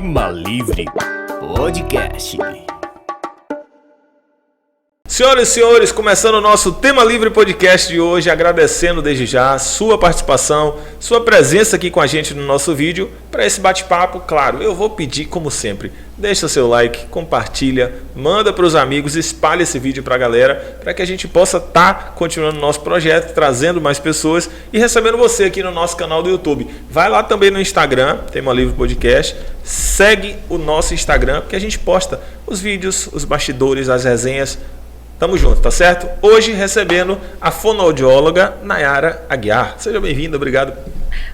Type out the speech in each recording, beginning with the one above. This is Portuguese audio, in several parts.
Tema Livre Podcast. Senhoras e senhores, começando o nosso Tema Livre Podcast de hoje, agradecendo desde já sua participação, sua presença aqui com a gente no nosso vídeo. Para esse bate-papo, claro, eu vou pedir, como sempre, deixa seu like, compartilha, manda para os amigos, espalha esse vídeo para a galera, para que a gente possa estar continuando o nosso projeto, trazendo mais pessoas e recebendo você aqui no nosso canal do YouTube. Vai lá também no Instagram, Tema Livre Podcast, segue o nosso Instagram, porque a gente posta os vídeos, os bastidores, as resenhas. Tamo junto, tá certo? Hoje recebendo a fonoaudióloga Nayara Aguiar. Seja bem-vinda, obrigado.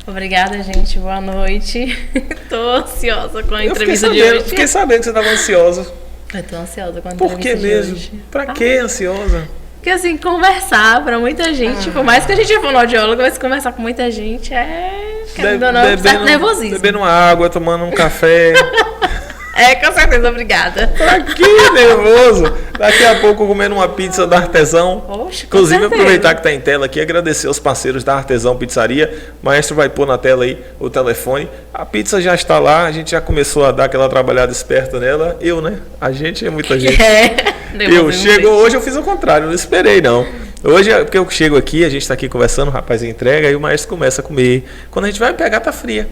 Obrigada, gente. Boa noite. Tô ansiosa com a entrevista de hoje. Fiquei sabendo que você estava ansiosa. Eu tô ansiosa com a entrevista de hoje. Por que mesmo? Pra que ansiosa? Porque assim, conversar pra muita gente, por mais que a gente é fonoaudióloga, mas conversar com muita gente é... Querendo ou não, um certo nervosismo. Bebendo uma água, tomando um café... É, com certeza, obrigada. Pra que nervoso? Daqui a pouco comendo uma pizza da Artesão. Oxe, inclusive, aproveitar que tá em tela aqui, agradecer aos parceiros da Artesão Pizzaria. O maestro vai pôr na tela aí o telefone. A pizza já está lá, a gente já começou a dar aquela trabalhada esperta nela. Eu, né? A gente é muita gente. Hoje eu fiz o contrário, não esperei não. Hoje, porque eu chego aqui, a gente tá aqui conversando, o rapaz entrega, aí o maestro começa a comer. Quando a gente vai pegar, tá fria.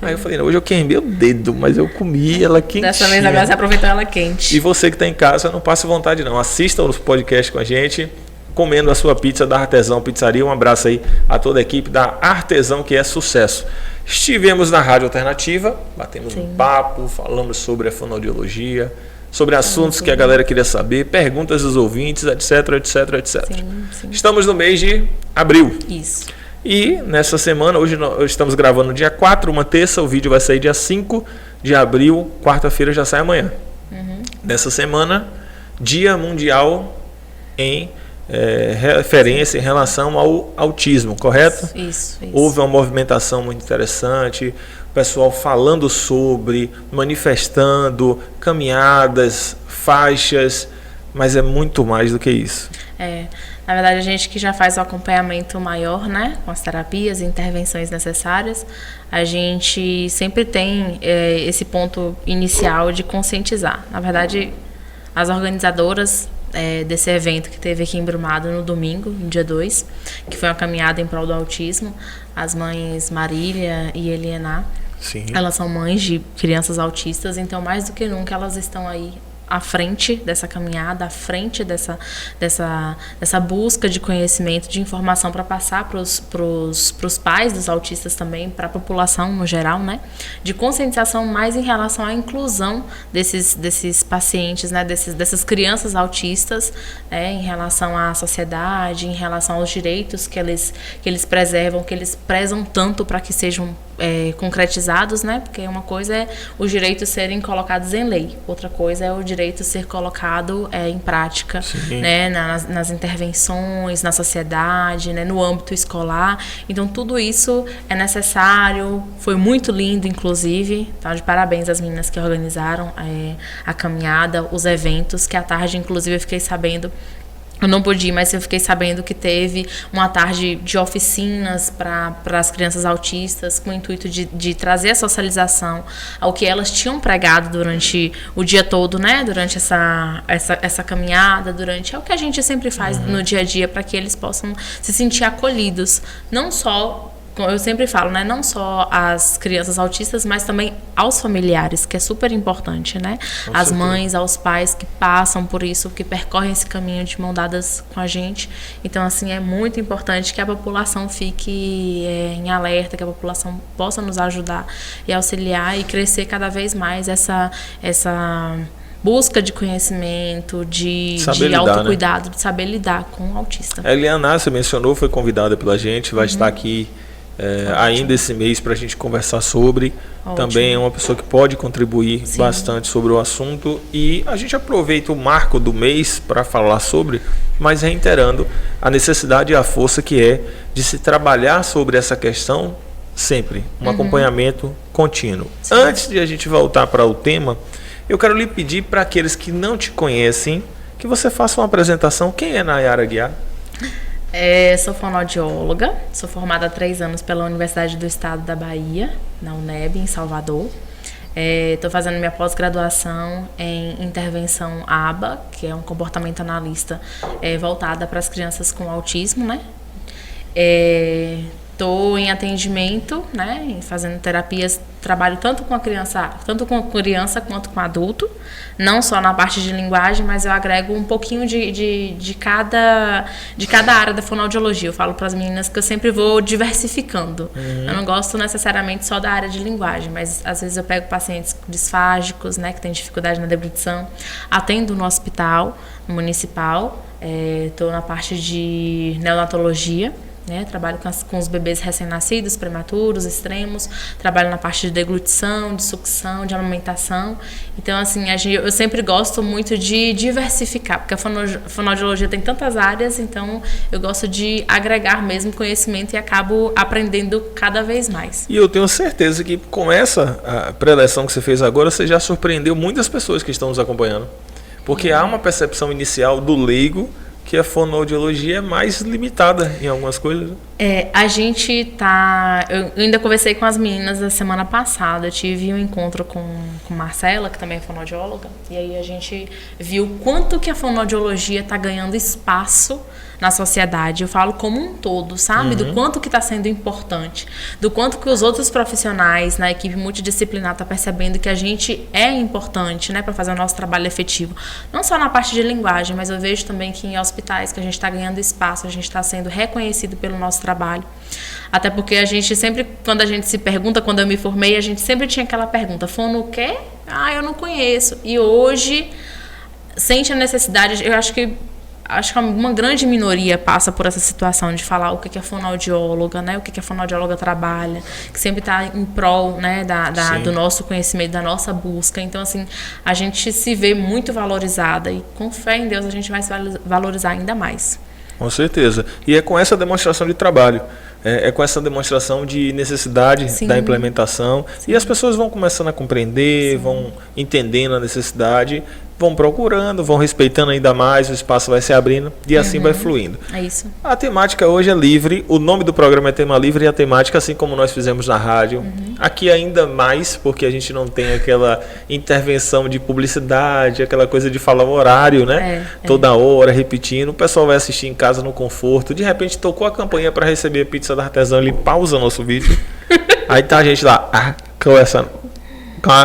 Aí eu falei, não, hoje eu queimei o dedo, mas eu comi ela quentinha. Dessa vez agora você aproveitou ela quente. E você que está em casa, não passe vontade não. Assista os podcasts com a gente, comendo a sua pizza da Artesão Pizzaria. Um abraço aí a toda a equipe da Artesão, que é sucesso. Estivemos na Rádio Alternativa, batemos um papo, falamos sobre a fonoaudiologia, sobre assuntos que a galera queria saber, perguntas dos ouvintes, etc, etc, etc. Sim. Estamos no mês de abril. Isso. E nessa semana, hoje nós estamos gravando no dia 4, uma terça, o vídeo vai sair dia 5 de abril, quarta-feira já sai amanhã. Nessa semana, Dia Mundial em referência em relação ao autismo, correto? Isso. Houve uma movimentação muito interessante, o pessoal falando sobre, manifestando, caminhadas, faixas, mas é muito mais do que isso. Na verdade, a gente que já faz o acompanhamento maior, né, com as terapias e intervenções necessárias, a gente sempre tem esse ponto inicial de conscientizar. Na verdade, as organizadoras desse evento que teve aqui em Brumado no domingo, no dia 2, que foi uma caminhada em prol do autismo, as mães Marília e Eliana, elas são mães de crianças autistas, então mais do que nunca elas estão aí à frente dessa caminhada, à frente dessa busca de conhecimento, de informação para passar para os pais dos autistas também, para a população no geral, né? De conscientização mais em relação à inclusão desses pacientes, né? Dessas crianças autistas, em relação à sociedade, em relação aos direitos que eles preservam, que eles prezam tanto para que sejam concretizados, né? Porque uma coisa é os direitos serem colocados em lei, outra coisa é o direito ser colocado em prática, né? Nas intervenções, na sociedade, né? No âmbito escolar. Então tudo isso é necessário, foi muito lindo, inclusive, tá? De parabéns às meninas que organizaram a caminhada, os eventos, que à tarde, inclusive, eu fiquei sabendo. Eu não pude ir, mas eu fiquei sabendo que teve uma tarde de oficinas para as crianças autistas, com o intuito de trazer a socialização ao que elas tinham pregado durante o dia todo, né? Durante essa caminhada, é o que a gente sempre faz no dia a dia, para que eles possam se sentir acolhidos, não só... Eu sempre falo, né? Não só as crianças autistas, mas também aos familiares, que é super importante, né? As mães, aos pais que passam por isso, que percorrem esse caminho de mão dadas com a gente. Então, assim, é muito importante que a população fique em alerta, que a população possa nos ajudar e auxiliar e crescer cada vez mais essa busca de conhecimento, de autocuidado, de saber lidar com o autista. A Eliana, você mencionou, foi convidada pela gente, vai estar aqui ainda esse mês para a gente conversar sobre. Também é uma pessoa que pode contribuir bastante sobre o assunto, e a gente aproveita o marco do mês para falar sobre, mas reiterando a necessidade e a força que é de se trabalhar sobre essa questão sempre, um acompanhamento contínuo. Antes de a gente voltar para o tema, eu quero lhe pedir, para aqueles que não te conhecem, que você faça uma apresentação. Quem é Nayara Aguiar? Sou fonoaudióloga, sou formada há 3 anos pela Universidade do Estado da Bahia, na UNEB, em Salvador. Estou fazendo minha pós-graduação em intervenção ABA, que é um comportamento analista voltada para as crianças com autismo, né? Estou em atendimento, né, fazendo terapias, trabalho tanto com criança quanto com adulto, não só na parte de linguagem, mas eu agrego um pouquinho de cada área da fonoaudiologia. Eu falo para as meninas que eu sempre vou diversificando. Eu não gosto necessariamente só da área de linguagem, mas às vezes eu pego pacientes disfágicos, né, que têm dificuldade na deglutição, atendo no hospital municipal, estou na parte de neonatologia, né? Trabalho com os bebês recém-nascidos, prematuros, extremos, trabalho na parte de deglutição, de sucção, de amamentação. Então, assim, eu sempre gosto muito de diversificar, porque a fonoaudiologia tem tantas áreas, então eu gosto de agregar mesmo conhecimento e acabo aprendendo cada vez mais. E eu tenho certeza que com essa preleção que você fez agora, você já surpreendeu muitas pessoas que estão nos acompanhando. Porque há uma percepção inicial do leigo que a fonoaudiologia é mais limitada em algumas coisas. A gente tá... Eu ainda conversei com as meninas na semana passada. Eu tive um encontro com Marcela, que também é fonoaudióloga. E aí a gente viu quanto que a fonoaudiologia está ganhando espaço na sociedade. Eu falo como um todo, sabe? Do quanto que está sendo importante. Do quanto que os outros profissionais na equipe multidisciplinar estão percebendo que a gente é importante, né? Para fazer o nosso trabalho efetivo. Não só na parte de linguagem, mas eu vejo também que em hospitais que a gente está ganhando espaço, a gente está sendo reconhecido pelo nosso trabalho. Até porque a gente sempre, quando a gente se pergunta, quando eu me formei, a gente sempre tinha aquela pergunta, fono o quê? Eu não conheço. E hoje, sente a necessidade, eu acho que uma grande minoria passa por essa situação de falar o que é fonoaudióloga, né? O que a fonoaudióloga trabalha, que sempre está em prol, né, do nosso conhecimento, da nossa busca. Então, assim, a gente se vê muito valorizada e com fé em Deus a gente vai se valorizar ainda mais. Com certeza. E é com essa demonstração de trabalho, é com essa demonstração de necessidade da implementação. Sim. E as pessoas vão começando a compreender, vão entendendo a necessidade, vão procurando, vão respeitando ainda mais, o espaço vai se abrindo e assim vai fluindo. É isso. A temática hoje é livre, o nome do programa é Tema Livre e a temática, assim como nós fizemos na rádio, aqui ainda mais, porque a gente não tem aquela intervenção de publicidade, aquela coisa de falar o horário, né? Toda hora, repetindo, o pessoal vai assistir em casa no conforto, de repente tocou a campainha para receber pizza da Artesã, ele pausa nosso vídeo, aí tá a gente lá, conversando.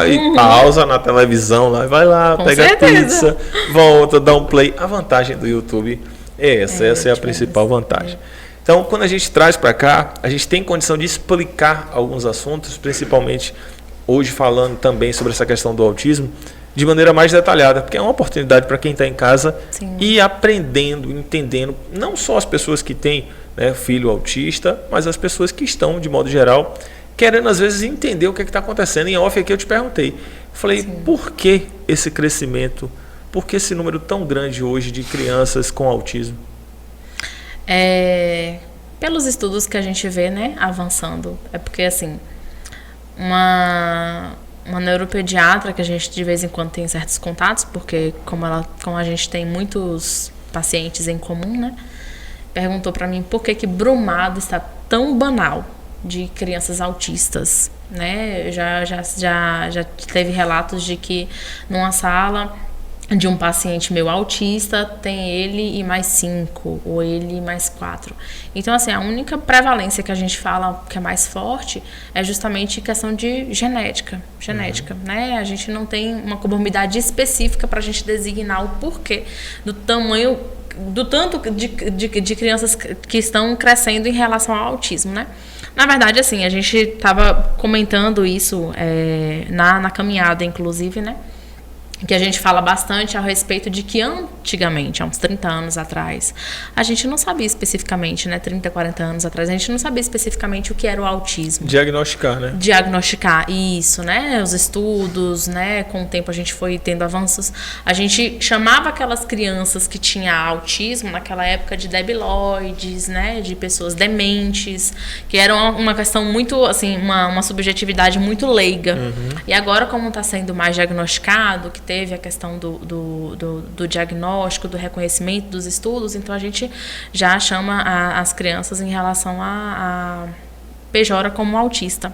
E pausa na televisão, lá, vai lá, pega a pizza, volta, dá um play. A vantagem do YouTube é essa é a principal vantagem. Então, quando a gente traz para cá, a gente tem condição de explicar alguns assuntos, principalmente hoje falando também sobre essa questão do autismo, de maneira mais detalhada, porque é uma oportunidade para quem está em casa ir aprendendo, entendendo, não só as pessoas que têm, né, filho autista, mas as pessoas que estão, de modo geral, querendo às vezes entender o que está acontecendo. Em off aqui eu te perguntei, falei, por que esse crescimento, por que esse número tão grande hoje de crianças com autismo? Pelos estudos que a gente vê, né, avançando, é porque assim, uma neuropediatra que a gente de vez em quando tem certos contatos, porque como a gente tem muitos pacientes em comum, né, perguntou para mim por que Brumado está tão banal de crianças autistas, né? Já teve relatos de que numa sala de um paciente meu autista tem ele e mais 5 ou ele e mais 4. Então, assim, a única prevalência que a gente fala que é mais forte é justamente questão de genética, né? A gente não tem uma comorbidade específica para a gente designar o porquê do tamanho, do tanto de crianças que estão crescendo em relação ao autismo, né? Na verdade, assim, a gente estava comentando isso na caminhada, inclusive, né? Que a gente fala bastante a respeito de que antigamente, há uns 30 anos atrás, a gente não sabia especificamente, né? 30, 40 anos atrás, a gente não sabia especificamente o que era o autismo. Diagnosticar, né? Diagnosticar, isso, né? Os estudos, né? Com o tempo a gente foi tendo avanços. A gente chamava aquelas crianças que tinham autismo naquela época de debiloides, né? De pessoas dementes, que era uma questão muito, assim, uma subjetividade muito leiga. E agora, como está sendo mais diagnosticado, que teve a questão do diagnóstico, do reconhecimento dos estudos, então a gente já chama as crianças em relação a pejora como autista.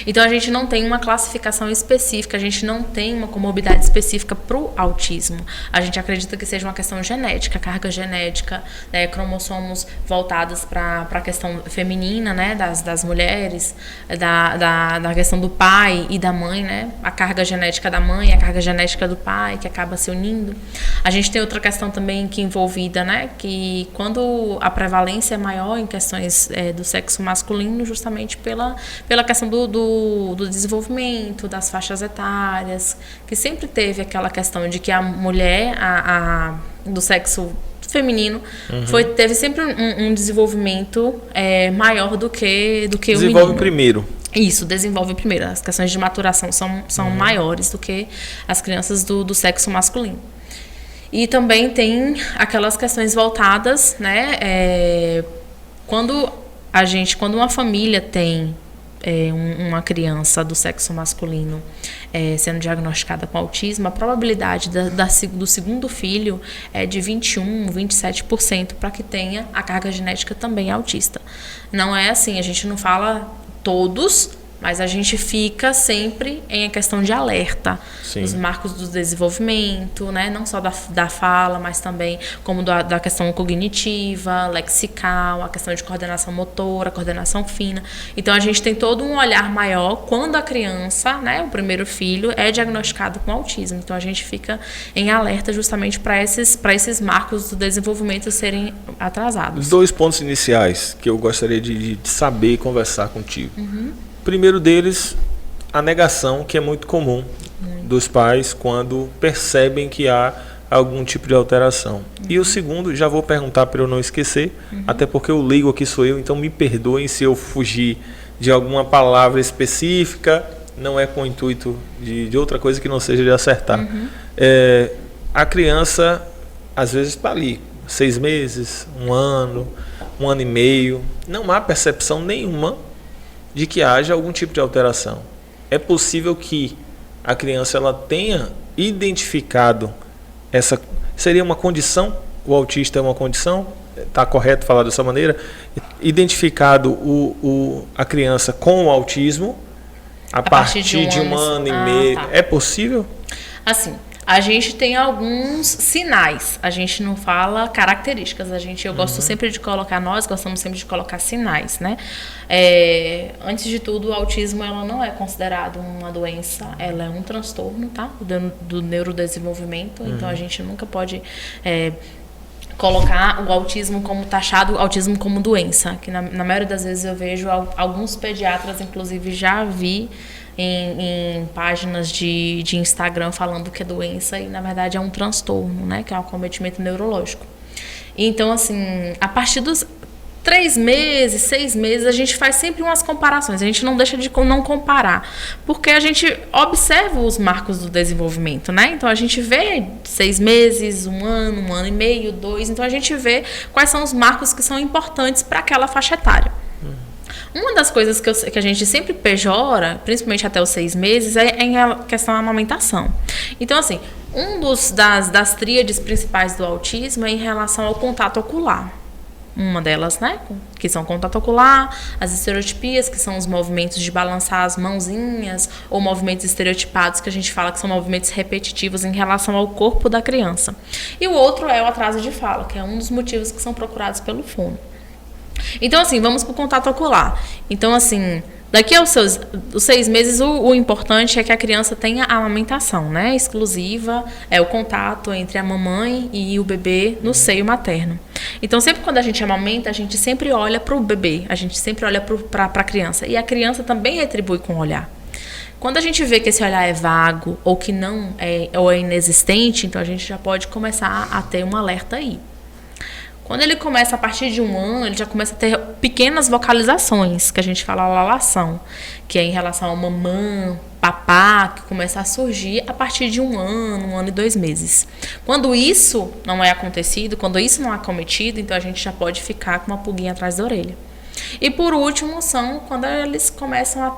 Então, a gente não tem uma classificação específica, a gente não tem uma comorbidade específica para o autismo. A gente acredita que seja uma questão genética, carga genética, né, cromossomos voltados para a questão feminina, né, das mulheres, da questão do pai e da mãe, né, a carga genética da mãe, a carga genética do pai, que acaba se unindo. A gente tem outra questão também que envolvida, né, que quando a prevalência é maior em questões do sexo masculino, justamente pela questão do desenvolvimento, das faixas etárias, que sempre teve aquela questão de que a mulher do sexo feminino teve sempre um desenvolvimento maior do que o menino. Desenvolve primeiro. Isso, desenvolve primeiro. As questões de maturação são maiores do que as crianças do sexo masculino. E também tem aquelas questões voltadas, né? Quando uma família tem uma criança do sexo masculino sendo diagnosticada com autismo, a probabilidade do segundo filho é de 21-27% para que tenha a carga genética também autista. Não é assim, a gente não fala todos, mas a gente fica sempre em questão de alerta. Sim. Os marcos do desenvolvimento, né? Não só da fala, mas também como da questão cognitiva, lexical, a questão de coordenação motora, coordenação fina. Então, a gente tem todo um olhar maior quando a criança, né, o primeiro filho, é diagnosticado com autismo. Então, a gente fica em alerta justamente para esses marcos do desenvolvimento serem atrasados. Os 2 pontos iniciais que eu gostaria de saber e conversar contigo. Primeiro deles, a negação, que é muito comum dos pais quando percebem que há algum tipo de alteração. E o segundo, já vou perguntar para eu não esquecer, até porque o leigo aqui sou eu, então me perdoem se eu fugir de alguma palavra específica, não é com o intuito de outra coisa que não seja de acertar. A criança, às vezes, está ali, 6 meses, 1 ano, 1 ano e meio, não há percepção nenhuma de que haja algum tipo de alteração. É possível que a criança ela tenha identificado essa... Seria uma condição? O autista é uma condição? Está correto falar dessa maneira? Identificado a criança com o autismo a partir de 1 ano e meio. Tá. É possível? Assim, a gente tem alguns sinais, a gente não fala características, eu gosto sempre de colocar, nós gostamos sempre de colocar sinais, né? Antes de tudo, o autismo ela não é considerado uma doença, ela é um transtorno, tá? Do neurodesenvolvimento, então a gente nunca pode colocar o autismo como taxado, o autismo como doença, que na maioria das vezes eu vejo alguns pediatras, inclusive já vi em páginas de Instagram falando que é doença e na verdade é um transtorno, né, que é um acometimento neurológico. Então, assim, a partir dos 3 meses, 6 meses, a gente faz sempre umas comparações, a gente não deixa de não comparar, porque a gente observa os marcos do desenvolvimento, né? Então, a gente vê 6 meses, 1 ano, 1 ano e meio, 2, então a gente vê quais são os marcos que são importantes para aquela faixa etária. Uma das coisas que a gente sempre pejora, principalmente até os 6 meses, é em questão da amamentação. Então, assim, das tríades principais do autismo é em relação ao contato ocular. Uma delas, né, que são contato ocular, as estereotipias, que são os movimentos de balançar as mãozinhas, ou movimentos estereotipados, que a gente fala que são movimentos repetitivos em relação ao corpo da criança. E o outro é o atraso de fala, que é um dos motivos que são procurados pelo fono. Então, assim, vamos para o contato ocular. Então, assim, daqui aos os 6 meses, o importante é que a criança tenha a amamentação, né? Exclusiva, o contato entre a mamãe e o bebê no seio materno. Então, sempre quando a gente amamenta, a gente sempre olha para o bebê, a gente sempre olha para a criança. E a criança também retribui com o olhar. Quando a gente vê que esse olhar é vago ou que não ou é inexistente, então a gente já pode começar a ter um alerta aí. Quando ele começa a partir de 1 ano, ele já começa a ter pequenas vocalizações, que a gente fala lalação, que é em relação ao mamã, papá, que começa a surgir a partir de 1 ano, 1 ano e 2 meses. Quando isso não é acontecido, quando isso não é acometido, então a gente já pode ficar com uma pulguinha atrás da orelha. E por último, são quando eles começam a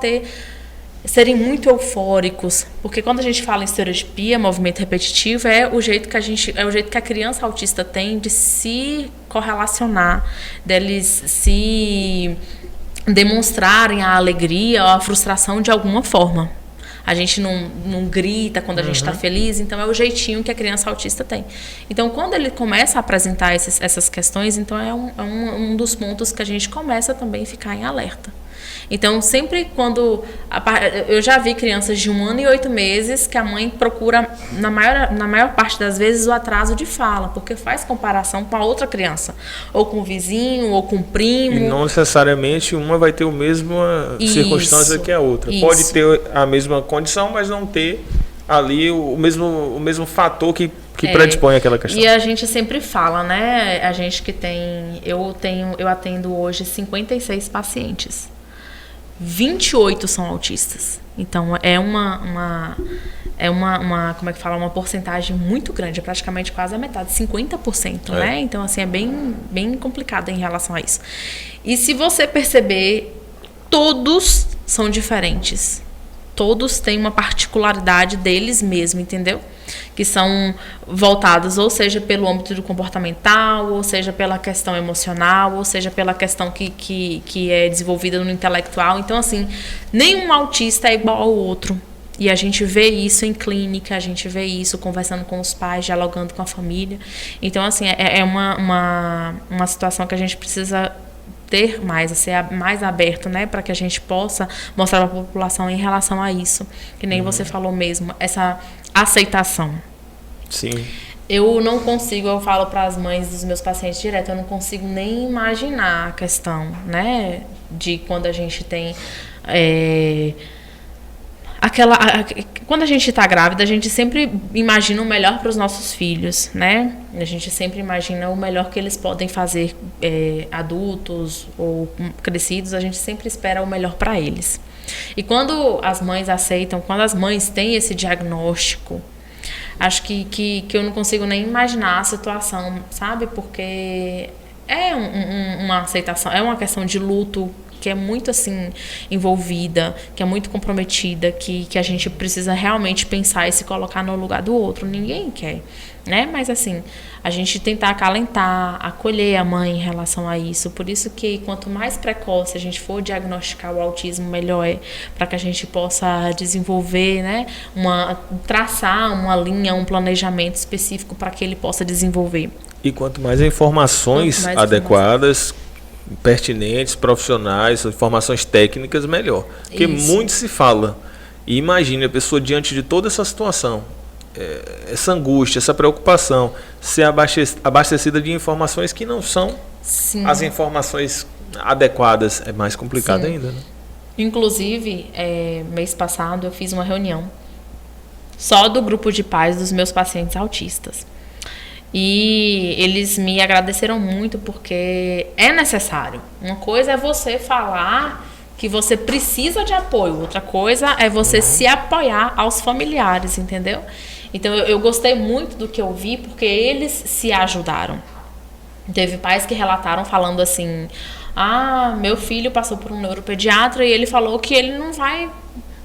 serem muito eufóricos, porque quando a gente fala em estereotipia, movimento repetitivo, é o jeito que a criança autista tem de se correlacionar, deles se demonstrarem a alegria ou a frustração de alguma forma. A gente não grita quando a gente está feliz, então é o jeitinho que a criança autista tem. Então, quando ele começa a apresentar essas questões, então é um dos pontos que a gente começa também a ficar em alerta. Então, sempre quando... Eu já vi crianças de 1 ano e 8 meses que a mãe procura, na maior parte das vezes, o atraso de fala, porque faz comparação com a outra criança, ou com o vizinho, ou com o primo. E não necessariamente uma vai ter a mesma circunstância que a outra. Isso. Pode ter a mesma condição, mas não ter ali o mesmo fator que predispõe aquela questão. E a gente sempre fala, né? A gente que tem... Eu atendo hoje 56 pacientes. 28 são autistas. Então, é uma como é que fala? Uma porcentagem muito grande, é praticamente quase a metade, 50%, né? Então, assim, é bem complicado em relação a isso. E se você perceber, todos são diferentes. Todos têm uma particularidade deles mesmos, entendeu? Que são voltados, ou seja, pelo âmbito do comportamental, ou seja, pela questão emocional, ou seja, pela questão que é desenvolvida no intelectual. Então, assim, nenhum autista é igual ao outro. E a gente vê isso em clínica, a gente vê isso conversando com os pais, dialogando com a família. Então, assim, é uma situação que a gente precisa ter mais, ser mais aberto, né, para que a gente possa mostrar para a população em relação a isso, que nem você falou mesmo, essa aceitação. Sim. Eu não consigo, eu falo para as mães dos meus pacientes direto, eu não consigo nem imaginar a questão, né, de quando a gente tem quando a gente está grávida, a gente sempre imagina o melhor para os nossos filhos, né? A gente sempre imagina o melhor que eles podem fazer, adultos ou crescidos, a gente sempre espera o melhor para eles. E quando as mães aceitam, quando as mães têm esse diagnóstico, acho que eu não consigo nem imaginar a situação, sabe? Porque é uma aceitação, é uma questão de luto que é muito assim envolvida, que é muito comprometida, que a gente precisa realmente pensar e se colocar no lugar do outro. Ninguém quer, né? Mas assim, a gente tentar acalentar, acolher a mãe em relação a isso. Por isso que quanto mais precoce a gente for diagnosticar o autismo, melhor é, para que a gente possa desenvolver, né, traçar uma linha, um planejamento específico para que ele possa desenvolver. E quanto mais informações adequadas, pertinentes, profissionais, informações técnicas, melhor. Porque muito se fala. E imagine a pessoa diante de toda essa situação, essa angústia, essa preocupação, ser abastecida de informações que não são as informações adequadas. É mais complicado ainda, né? Inclusive, mês passado eu fiz uma reunião só do grupo de pais dos meus pacientes autistas. E eles me agradeceram muito porque é necessário. Uma coisa é você falar que você precisa de apoio, outra coisa é você se apoiar aos familiares, entendeu? Então eu gostei muito do que eu vi porque eles se ajudaram. Teve pais que relataram falando assim: meu filho passou por um neuropediatra e ele falou que ele não vai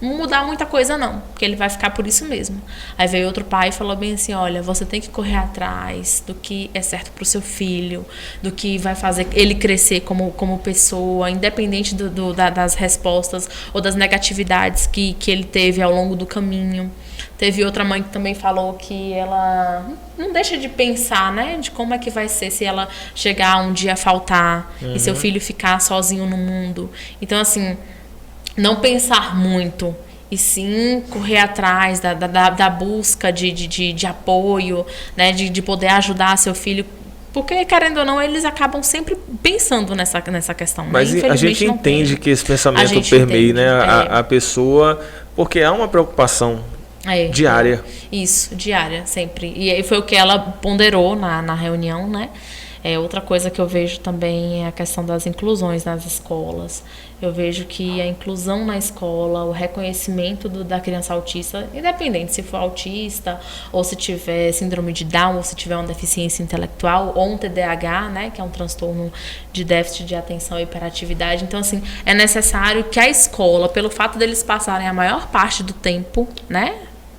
mudar muita coisa não, porque ele vai ficar por isso mesmo. Aí veio outro pai e falou bem assim: olha, você tem que correr atrás do que é certo pro seu filho, do que vai fazer ele crescer como pessoa, independente das respostas ou das negatividades que ele teve ao longo do caminho. Teve outra mãe que também falou que ela não deixa de pensar, né, de como é que vai ser se ela chegar um dia a faltar e seu filho ficar sozinho no mundo. Então, assim, não pensar muito, e sim correr atrás da busca de apoio, né, de poder ajudar seu filho. Porque, querendo ou não, eles acabam sempre pensando nessa questão. Mas né? a gente entende que esse pensamento permeia, né, a pessoa, porque há uma preocupação diária. Isso, diária, sempre. E aí foi o que ela ponderou na reunião, né? Outra coisa que eu vejo também é a questão das inclusões nas escolas. Eu vejo que a inclusão na escola, o reconhecimento da criança autista, independente se for autista, ou se tiver síndrome de Down, ou se tiver uma deficiência intelectual, ou um TDAH, né, que é um transtorno de déficit de atenção e hiperatividade. Então, assim, é necessário que a escola, pelo fato deles passarem a maior parte do tempo, né,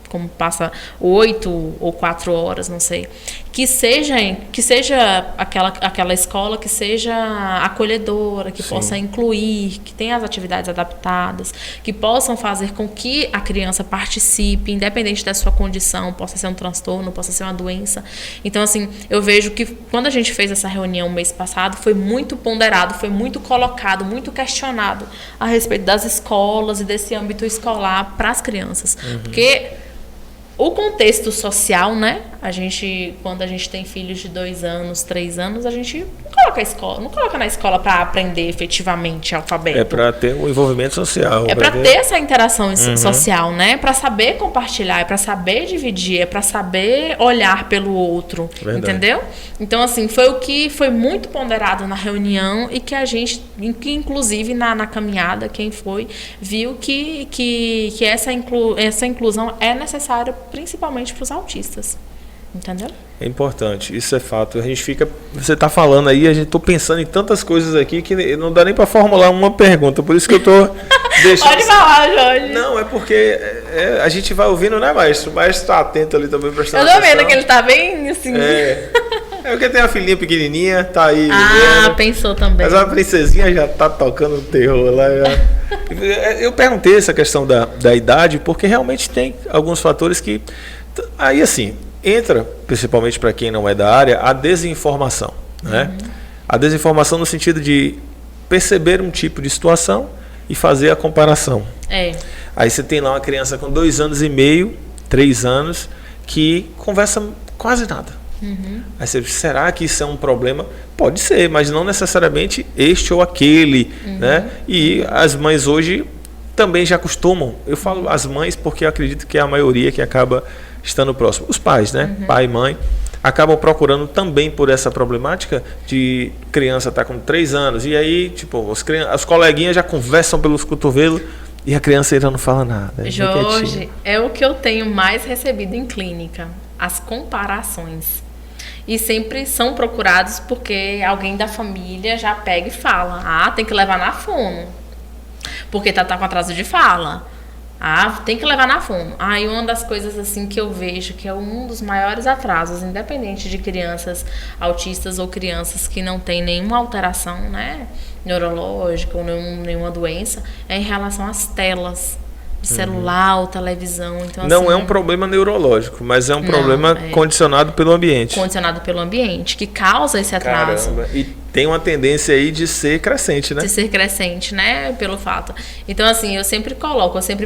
como passa 8 ou 4 horas, não sei, que seja aquela escola que seja acolhedora, que possa incluir, que tenha as atividades adaptadas, que possam fazer com que a criança participe, independente da sua condição, possa ser um transtorno, possa ser uma doença. Então, assim, eu vejo que quando a gente fez essa reunião mês passado, foi muito ponderado, foi muito colocado, muito questionado a respeito das escolas e desse âmbito escolar para as crianças. Porque o contexto social, né? Quando a gente tem filhos de 2 anos, 3 anos, a gente não coloca na escola para aprender efetivamente alfabeto. É para ter um envolvimento social. É para ter essa interação social, né? Para saber compartilhar, é para saber dividir, é para saber olhar pelo outro, entendeu? Então, assim, foi o que foi muito ponderado na reunião e que que inclusive na caminhada, quem foi, viu que essa inclusão é necessária principalmente para os autistas. Entendeu? É importante, isso é fato. A gente fica, você está falando aí, tô pensando em tantas coisas aqui que não dá nem para formular uma pergunta, por isso que eu tô deixando. Pode falar, Jorge. Não, é porque a gente vai ouvindo, né, maestro? O maestro está atento ali também prestando atenção. Eu tô vendo que ele tá bem assim. É porque tem uma filhinha pequenininha, tá aí. Vendo. Pensou também. Mas a princesinha já tá tocando terror lá. Eu perguntei essa questão da idade, porque realmente tem alguns fatores que. Aí assim. Entra, principalmente para quem não é da área, a desinformação. Né? A desinformação no sentido de perceber um tipo de situação e fazer a comparação. Aí você tem lá uma criança com 2 anos e meio, 3 anos, que conversa quase nada. Aí você diz, será que isso é um problema? Pode ser, mas não necessariamente este ou aquele. Né? E as mães hoje também já acostumam. Eu falo as mães porque eu acredito que é a maioria que acaba estando próximo. Os pais, né? Pai e mãe, acabam procurando também por essa problemática de criança estar com 3 anos e aí, tipo, as coleguinhas já conversam pelos cotovelos e a criança ainda não fala nada. Jorge, é o que eu tenho mais recebido em clínica, as comparações. E sempre são procurados porque alguém da família já pega e fala, tem que levar na fono, porque tá com atraso de fala. Tem que levar na fono. E uma das coisas assim que eu vejo que é um dos maiores atrasos, independente de crianças autistas ou crianças que não têm nenhuma alteração, né, neurológica ou nenhuma doença, é em relação às telas de celular ou televisão. Então, não assim, é um problema neurológico, mas é um problema condicionado pelo ambiente. Condicionado pelo ambiente, que causa esse atraso. Caramba. E tem uma tendência aí de ser crescente, né? De ser crescente, né? Pelo fato. Então, assim, eu sempre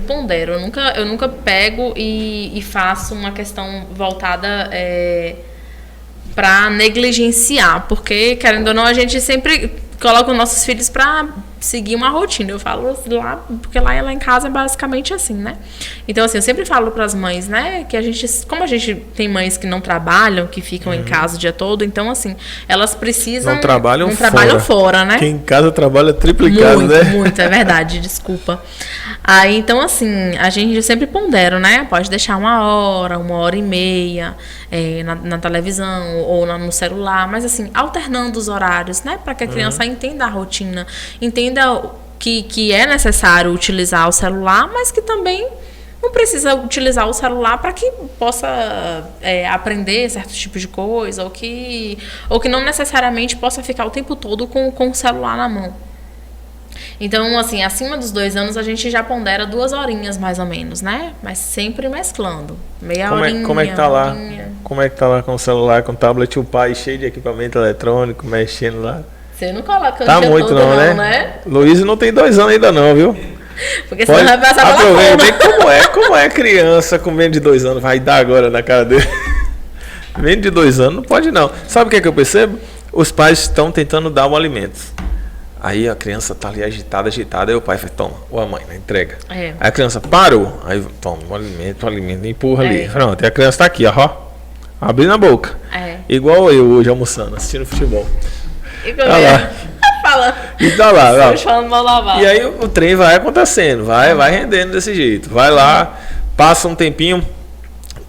pondero. Eu nunca pego e faço uma questão voltada para negligenciar. Porque, querendo ou não, a gente sempre coloca os nossos filhos para seguir uma rotina. Eu falo lá, porque lá em casa é basicamente assim, né? Então, assim, eu sempre falo para as mães, né, que como a gente tem mães que não trabalham, que ficam em casa o dia todo, então, assim, elas precisam... Não trabalham fora, né? Quem em casa trabalha triplicado, né? Muito, é verdade, desculpa. Aí, então, assim, a gente sempre pondera, né? Pode deixar 1 hora, 1h30 na televisão ou no celular, mas, assim, alternando os horários, né? Para que a criança entenda a rotina, entenda que é necessário utilizar o celular, mas que também não precisa utilizar o celular para que possa aprender certos tipos de coisa, ou que não necessariamente possa ficar o tempo todo com o celular na mão. Então, assim, acima dos 2 anos a gente já pondera 2 horinhas mais ou menos, né? Mas sempre mesclando. Horinha. Como é que tá lá? Como é que tá lá com o celular, com o tablet, o pai cheio de equipamento eletrônico, mexendo lá? Você não coloca tá muito todo, não, né? Luiz não tem 2 anos ainda não, viu? Porque senão vai passar pela fome. Como é criança com menos de 2 anos? Vai dar agora na cara dele. Menos de 2 anos não pode não. Sabe o que é que eu percebo? Os pais estão tentando dar o alimento. Aí a criança tá ali agitada, aí o pai fala, toma, ou a mãe, entrega. Aí a criança parou, aí toma o alimento, empurra ali. Pronto, e a criança tá aqui, ó, abrindo a boca. Igual eu hoje almoçando, assistindo futebol. Tá lá. Fala. E tá lá. E aí o trem vai acontecendo, vai rendendo desse jeito. Vai lá, passa um tempinho,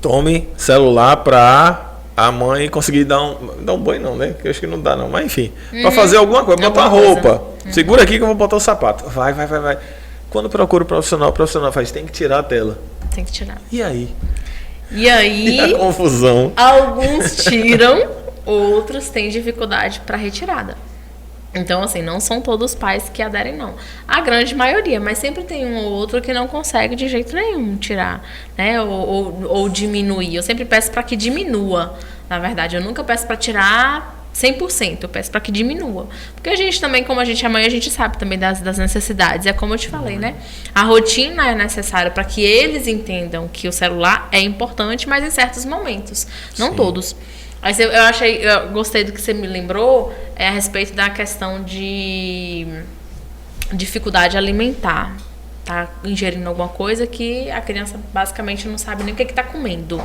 tome celular pra a mãe conseguir dar um banho não, né? Que eu acho que não dá não, mas enfim. Pra fazer alguma coisa, botar roupa. Segura aqui que eu vou botar o sapato. Vai. Quando procura o profissional faz, tem que tirar a tela. Tem que tirar. E aí? E aí, E a confusão. alguns tiram, outros têm dificuldade para retirada. Então, assim, não são todos os pais que aderem, não. A grande maioria, mas sempre tem um ou outro que não consegue de jeito nenhum tirar, né? Ou diminuir. Eu sempre peço para que diminua, na verdade. Eu nunca peço para tirar 100%, eu peço para que diminua. Porque a gente também, como a gente é mãe, a gente sabe também das necessidades. É como eu te falei, né? A rotina é necessária para que eles entendam que o celular é importante, mas em certos momentos, não todos. Mas eu gostei do que você me lembrou a respeito da questão de dificuldade alimentar. Tá ingerindo alguma coisa que a criança basicamente não sabe nem o que está comendo.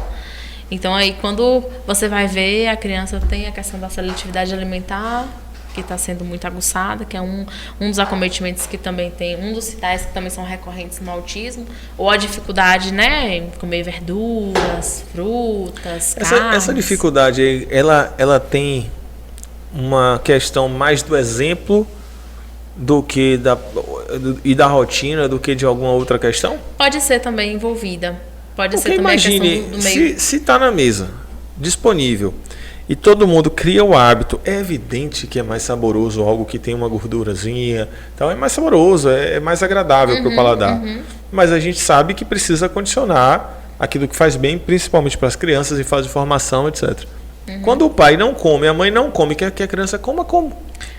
Então aí quando você vai ver, a criança tem a questão da seletividade alimentar, que está sendo muito aguçada, que é um dos acometimentos que também tem, um dos sinais que também são recorrentes no autismo, ou a dificuldade, né, em comer verduras, frutas, carnes. Essa dificuldade aí, ela tem uma questão mais do exemplo do que da rotina, do que de alguma outra questão? Pode ser também envolvida. Pode Porque ser também imagine, a questão do meio. se está na mesa, disponível, e todo mundo cria o hábito, é evidente que é mais saboroso algo que tem uma gordurazinha, então é mais saboroso, é mais agradável para o paladar. Mas a gente sabe que precisa condicionar aquilo que faz bem, principalmente para as crianças em fase de formação, etc. Quando o pai não come, a mãe não come, quer que a criança coma como?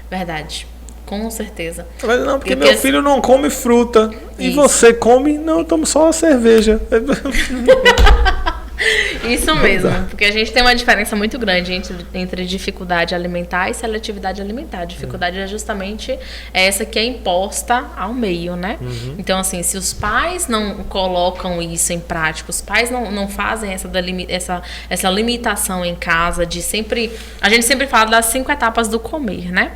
Verdade. Com certeza. Mas não, porque meu filho não come fruta. E você come? Não, eu tomo só a cerveja. Isso mesmo, porque a gente tem uma diferença muito grande entre dificuldade alimentar e seletividade alimentar. A dificuldade é justamente essa que é imposta ao meio, né? Então, assim, se os pais não colocam isso em prática, os pais não fazem essa limitação em casa de sempre... A gente sempre fala das 5 etapas do comer, né?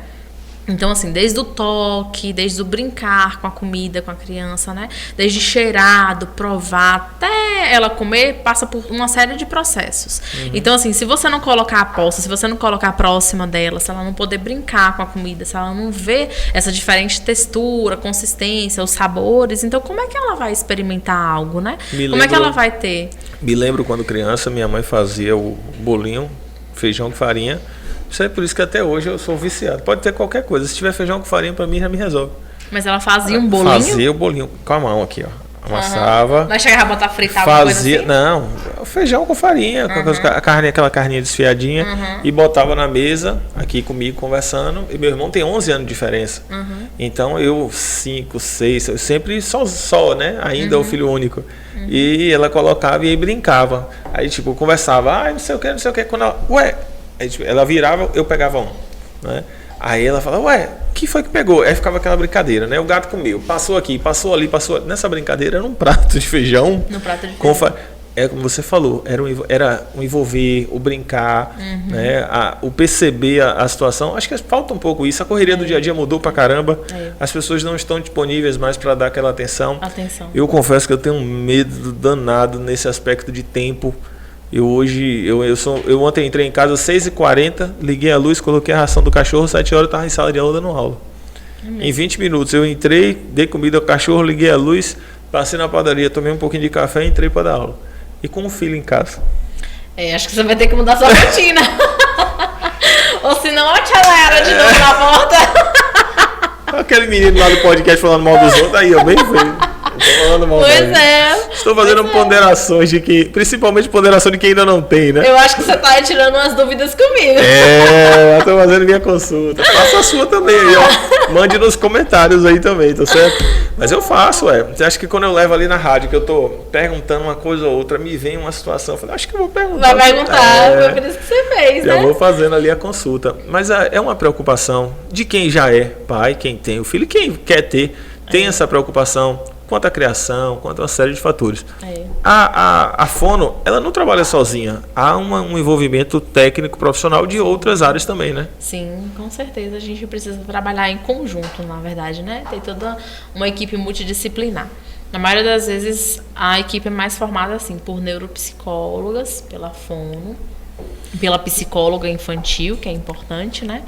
Então, assim, desde o toque, desde o brincar com a comida, com a criança, né? Desde cheirar, do provar, até ela comer, passa por uma série de processos. Então, assim, se você não colocar a poça, se você não colocar próxima dela, se ela não poder brincar com a comida, se ela não ver essa diferente textura, consistência, os sabores, então como é que ela vai experimentar algo, né? Como é que ela vai ter? Me lembro quando criança, minha mãe fazia o bolinho, feijão com farinha. Isso é por isso que até hoje eu sou viciado. Pode ter qualquer coisa. Se tiver feijão com farinha, pra mim já me resolve. Mas ela fazia um bolinho? Fazia o bolinho com a mão aqui, ó. Amassava. Vai chegar a botar fritar alguma coisa assim? Não, feijão com farinha, com aquela carninha desfiadinha. E botava na mesa, aqui comigo, conversando. E meu irmão tem 11 anos de diferença. Então eu, 5, 6, eu sempre só, né? Ainda o filho único. E ela colocava e aí brincava. Aí, tipo, conversava. Não sei o que. Quando ela... Aí, tipo, ela virava, eu pegava um, né? Aí ela falava, o que foi que pegou? Aí ficava aquela brincadeira, né? O gato comeu, passou aqui, passou ali, passou... Nessa brincadeira era um prato de feijão. No prato de feijão. É como você falou, era o envolver, o brincar, né? O perceber a situação. Acho que falta um pouco isso. A correria do dia a dia mudou pra caramba. As pessoas não estão disponíveis mais para dar aquela atenção. Eu confesso que eu tenho um medo danado nesse aspecto de tempo. Eu ontem entrei em casa às 6h40, liguei a luz, coloquei a ração do cachorro, 7 horas eu estava em sala de aula dando aula. Em 20 minutos eu entrei, dei comida ao cachorro, liguei a luz, passei na padaria, tomei um pouquinho de café e entrei para dar aula. E com um filho em casa. Acho que você vai ter que mudar sua rotina. Ou senão a tia Lara de novo na porta. Aquele menino lá do podcast falando mal dos outros, aí, bem feio. Estou fazendo ponderações de que, principalmente ponderação de quem ainda não tem, né? Eu acho que você está tirando umas dúvidas comigo. Eu estou fazendo minha consulta. Faça a sua também, ó. Mande nos comentários aí também, tá certo? Mas eu faço, Você acha que quando eu levo ali na rádio, que eu tô perguntando uma coisa ou outra, me vem uma situação, eu falo, acho que eu vou perguntar. Vai perguntar, foi por isso que você fez, né? Eu vou fazendo ali a consulta. Mas é uma preocupação de quem já é pai, quem tem o filho, quem quer ter, tem essa preocupação quanto à criação, quanto a uma série de fatores. A Fono, ela não trabalha sozinha. Há um envolvimento técnico profissional de outras áreas também, né? Sim, com certeza. A gente precisa trabalhar em conjunto, na verdade, né? Tem toda uma equipe multidisciplinar. Na maioria das vezes, a equipe é mais formada, assim, por neuropsicólogas, pela Fono, pela psicóloga infantil, que é importante, né?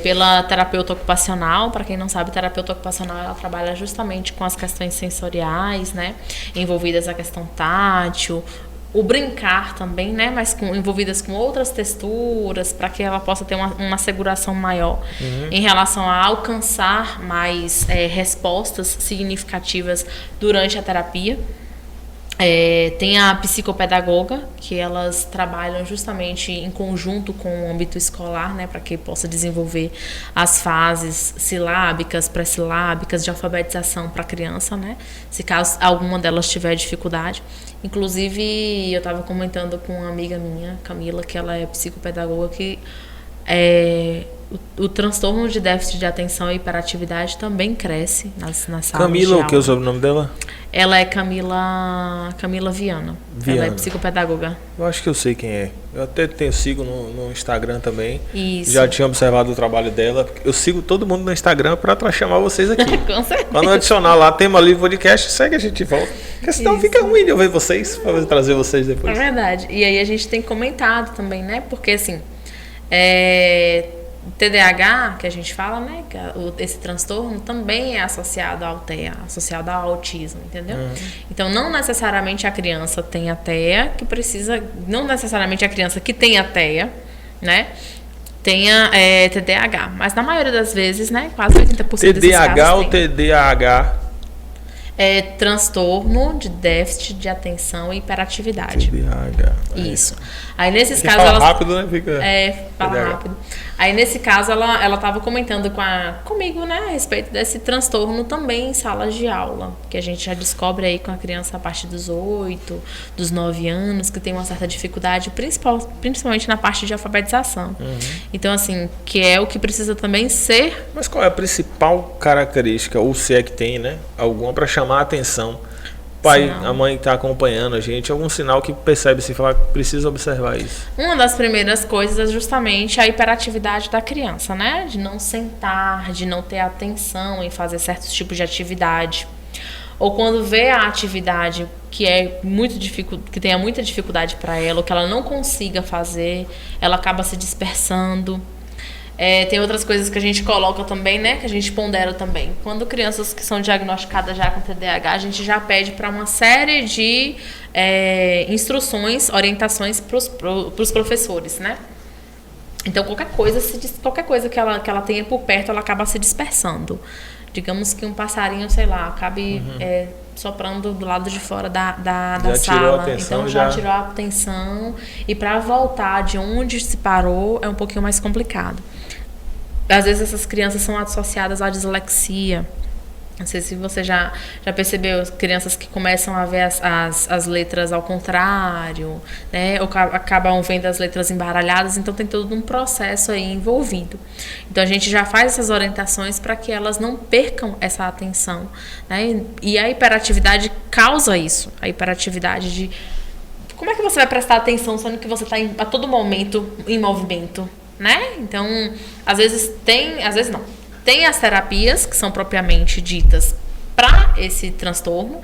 Pela terapeuta ocupacional. Para quem não sabe, terapeuta ocupacional, ela trabalha justamente com as questões sensoriais, né, envolvidas a questão tátil, o brincar também, né? Mas envolvidas com outras texturas, para que ela possa ter uma seguração maior em relação a alcançar mais respostas significativas durante a terapia. Tem a psicopedagoga, que elas trabalham justamente em conjunto com o âmbito escolar, né, para que possa desenvolver as fases silábicas, pré-silábicas de alfabetização para a criança, né, se caso alguma delas tiver dificuldade. Inclusive, eu estava comentando com uma amiga minha, Camila, que ela é psicopedagoga, que o transtorno de déficit de atenção e hiperatividade também cresce nas salas de aula. Camila, o que é o sobrenome dela? Ela é Camila Viana. Ela é psicopedagoga. Eu acho que eu sei quem é. Eu até sigo no Instagram também. Isso. Já tinha observado o trabalho dela. Eu sigo todo mundo no Instagram para chamar vocês aqui. Com certeza. Quando adicionar lá, Tema Livre Podcast, segue a gente volta. Porque senão Isso. fica ruim de eu ver vocês, para trazer vocês depois. É verdade. E aí a gente tem comentado também, né? Porque assim, TDAH, que a gente fala, né? Que esse transtorno também é associado ao TEA, associado ao autismo, entendeu? Então, não necessariamente a criança tem a TEA, não necessariamente a criança que tem a TEA, né? Tenha TDAH. Mas na maioria das vezes, né? Quase 80% desses casos TDAH ou TDAH? É transtorno de déficit de atenção e hiperatividade. TDAH. Isso. Aí nesses Fala casos rápido, né? Fica fala TDAH. rápido. Aí nesse caso ela estava comentando comigo, né, a respeito desse transtorno também em salas de aula, que a gente já descobre aí com a criança a partir dos 8, dos 9 anos, que tem uma certa dificuldade, principalmente na parte de alfabetização. Então, assim, que é o que precisa também ser... Mas qual é a principal característica, ou se é que tem, né? Alguma para chamar a atenção? O pai, Sinal. a mãe está acompanhando a gente, algum sinal que percebe se falar que precisa observar isso? Uma das primeiras coisas é justamente a hiperatividade da criança, né? De não sentar, de não ter atenção em fazer certos tipos de atividade. Ou quando vê a atividade que que tenha muita dificuldade para ela, ou que ela não consiga fazer, ela acaba se dispersando. Tem outras coisas que a gente coloca também, né? Que a gente pondera também. Quando crianças que são diagnosticadas já com TDAH, a gente já pede para uma série de instruções, orientações para os professores, né? Então, qualquer coisa que ela tenha por perto, ela acaba se dispersando. Digamos que um passarinho, sei lá, acabe soprando do lado de fora da sala. Então já tirou a atenção. E para voltar de onde se parou é um pouquinho mais complicado. Às vezes essas crianças são associadas à dislexia. Não sei se você já percebeu, crianças que começam a ver as letras ao contrário, né? Ou acabam vendo as letras embaralhadas, então tem todo um processo aí envolvido. Então a gente já faz essas orientações para que elas não percam essa atenção, né? E a hiperatividade causa isso, a hiperatividade de... Como é que você vai prestar atenção sendo que você está a todo momento em movimento, né? Então, às vezes não. Tem as terapias que são propriamente ditas para esse transtorno.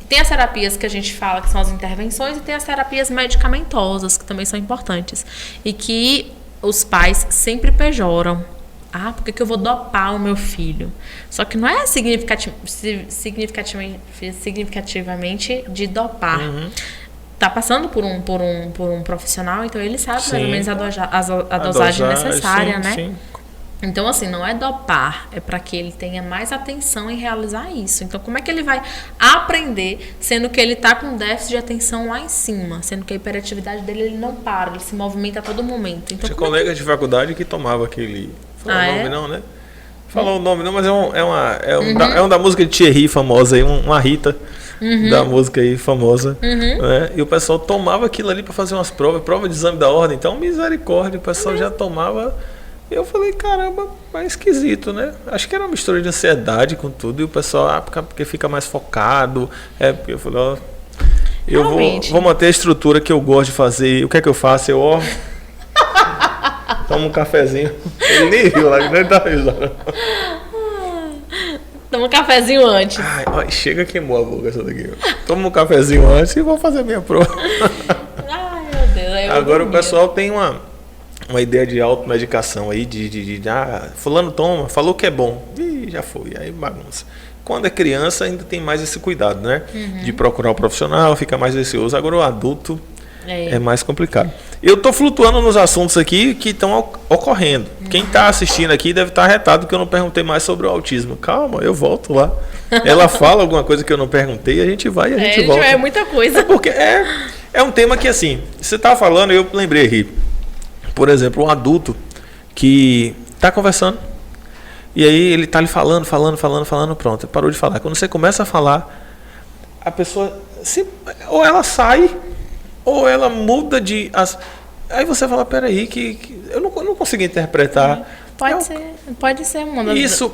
Tem as terapias que a gente fala que são as intervenções e tem as terapias medicamentosas, que também são importantes. E que os pais sempre pejoram. Por que eu vou dopar o meu filho? Só que não é significativamente de dopar. Tá passando por um profissional, então ele sabe mais ou menos a dosagem necessária, né? Sim. Então, assim, não é dopar, é para que ele tenha mais atenção em realizar isso. Então, como é que ele vai aprender, sendo que ele está com déficit de atenção lá em cima, sendo que a hiperatividade dele ele não para, ele se movimenta a todo momento. Então, tinha colega de faculdade que tomava aquele... Falou o nome não, né? Falou o nome não, mas é um da música de Thierry famosa aí, uma Rita da música aí famosa. Né? E o pessoal tomava aquilo ali para fazer umas prova de exame da ordem. Então, misericórdia, o pessoal já tomava... Eu falei, caramba, é esquisito, né? Acho que era uma mistura de ansiedade com tudo. E o pessoal, porque fica mais focado. Porque eu falei, ó, eu vou manter a estrutura que eu gosto de fazer. O que é que eu faço? Eu tomo um cafezinho. Ele nem viu lá, nem tá risando. Toma um cafezinho antes. Chega, queimou a boca essa daqui. Toma um cafezinho antes e vou fazer minha prova. Ai, meu Deus. Agora o pessoal tem uma uma ideia de automedicação aí, fulano toma, falou que é bom, e já foi, aí bagunça. Quando é criança ainda tem mais esse cuidado, né? De procurar o profissional, fica mais receoso. Agora o adulto é mais complicado. Eu estou flutuando nos assuntos aqui que estão ocorrendo. Quem está assistindo aqui deve estar arretado porque eu não perguntei mais sobre o autismo. Calma, eu volto lá. Ela fala alguma coisa que eu não perguntei, a gente vai e a gente volta. É muita coisa. Porque é um tema que, assim, você está falando, eu lembrei aqui. Por exemplo, um adulto que está conversando e aí ele está ali falando, pronto, parou de falar. Quando você começa a falar, a pessoa ou ela sai ou ela muda de... Aí você fala, peraí, que eu não consigo interpretar. Pode ser uma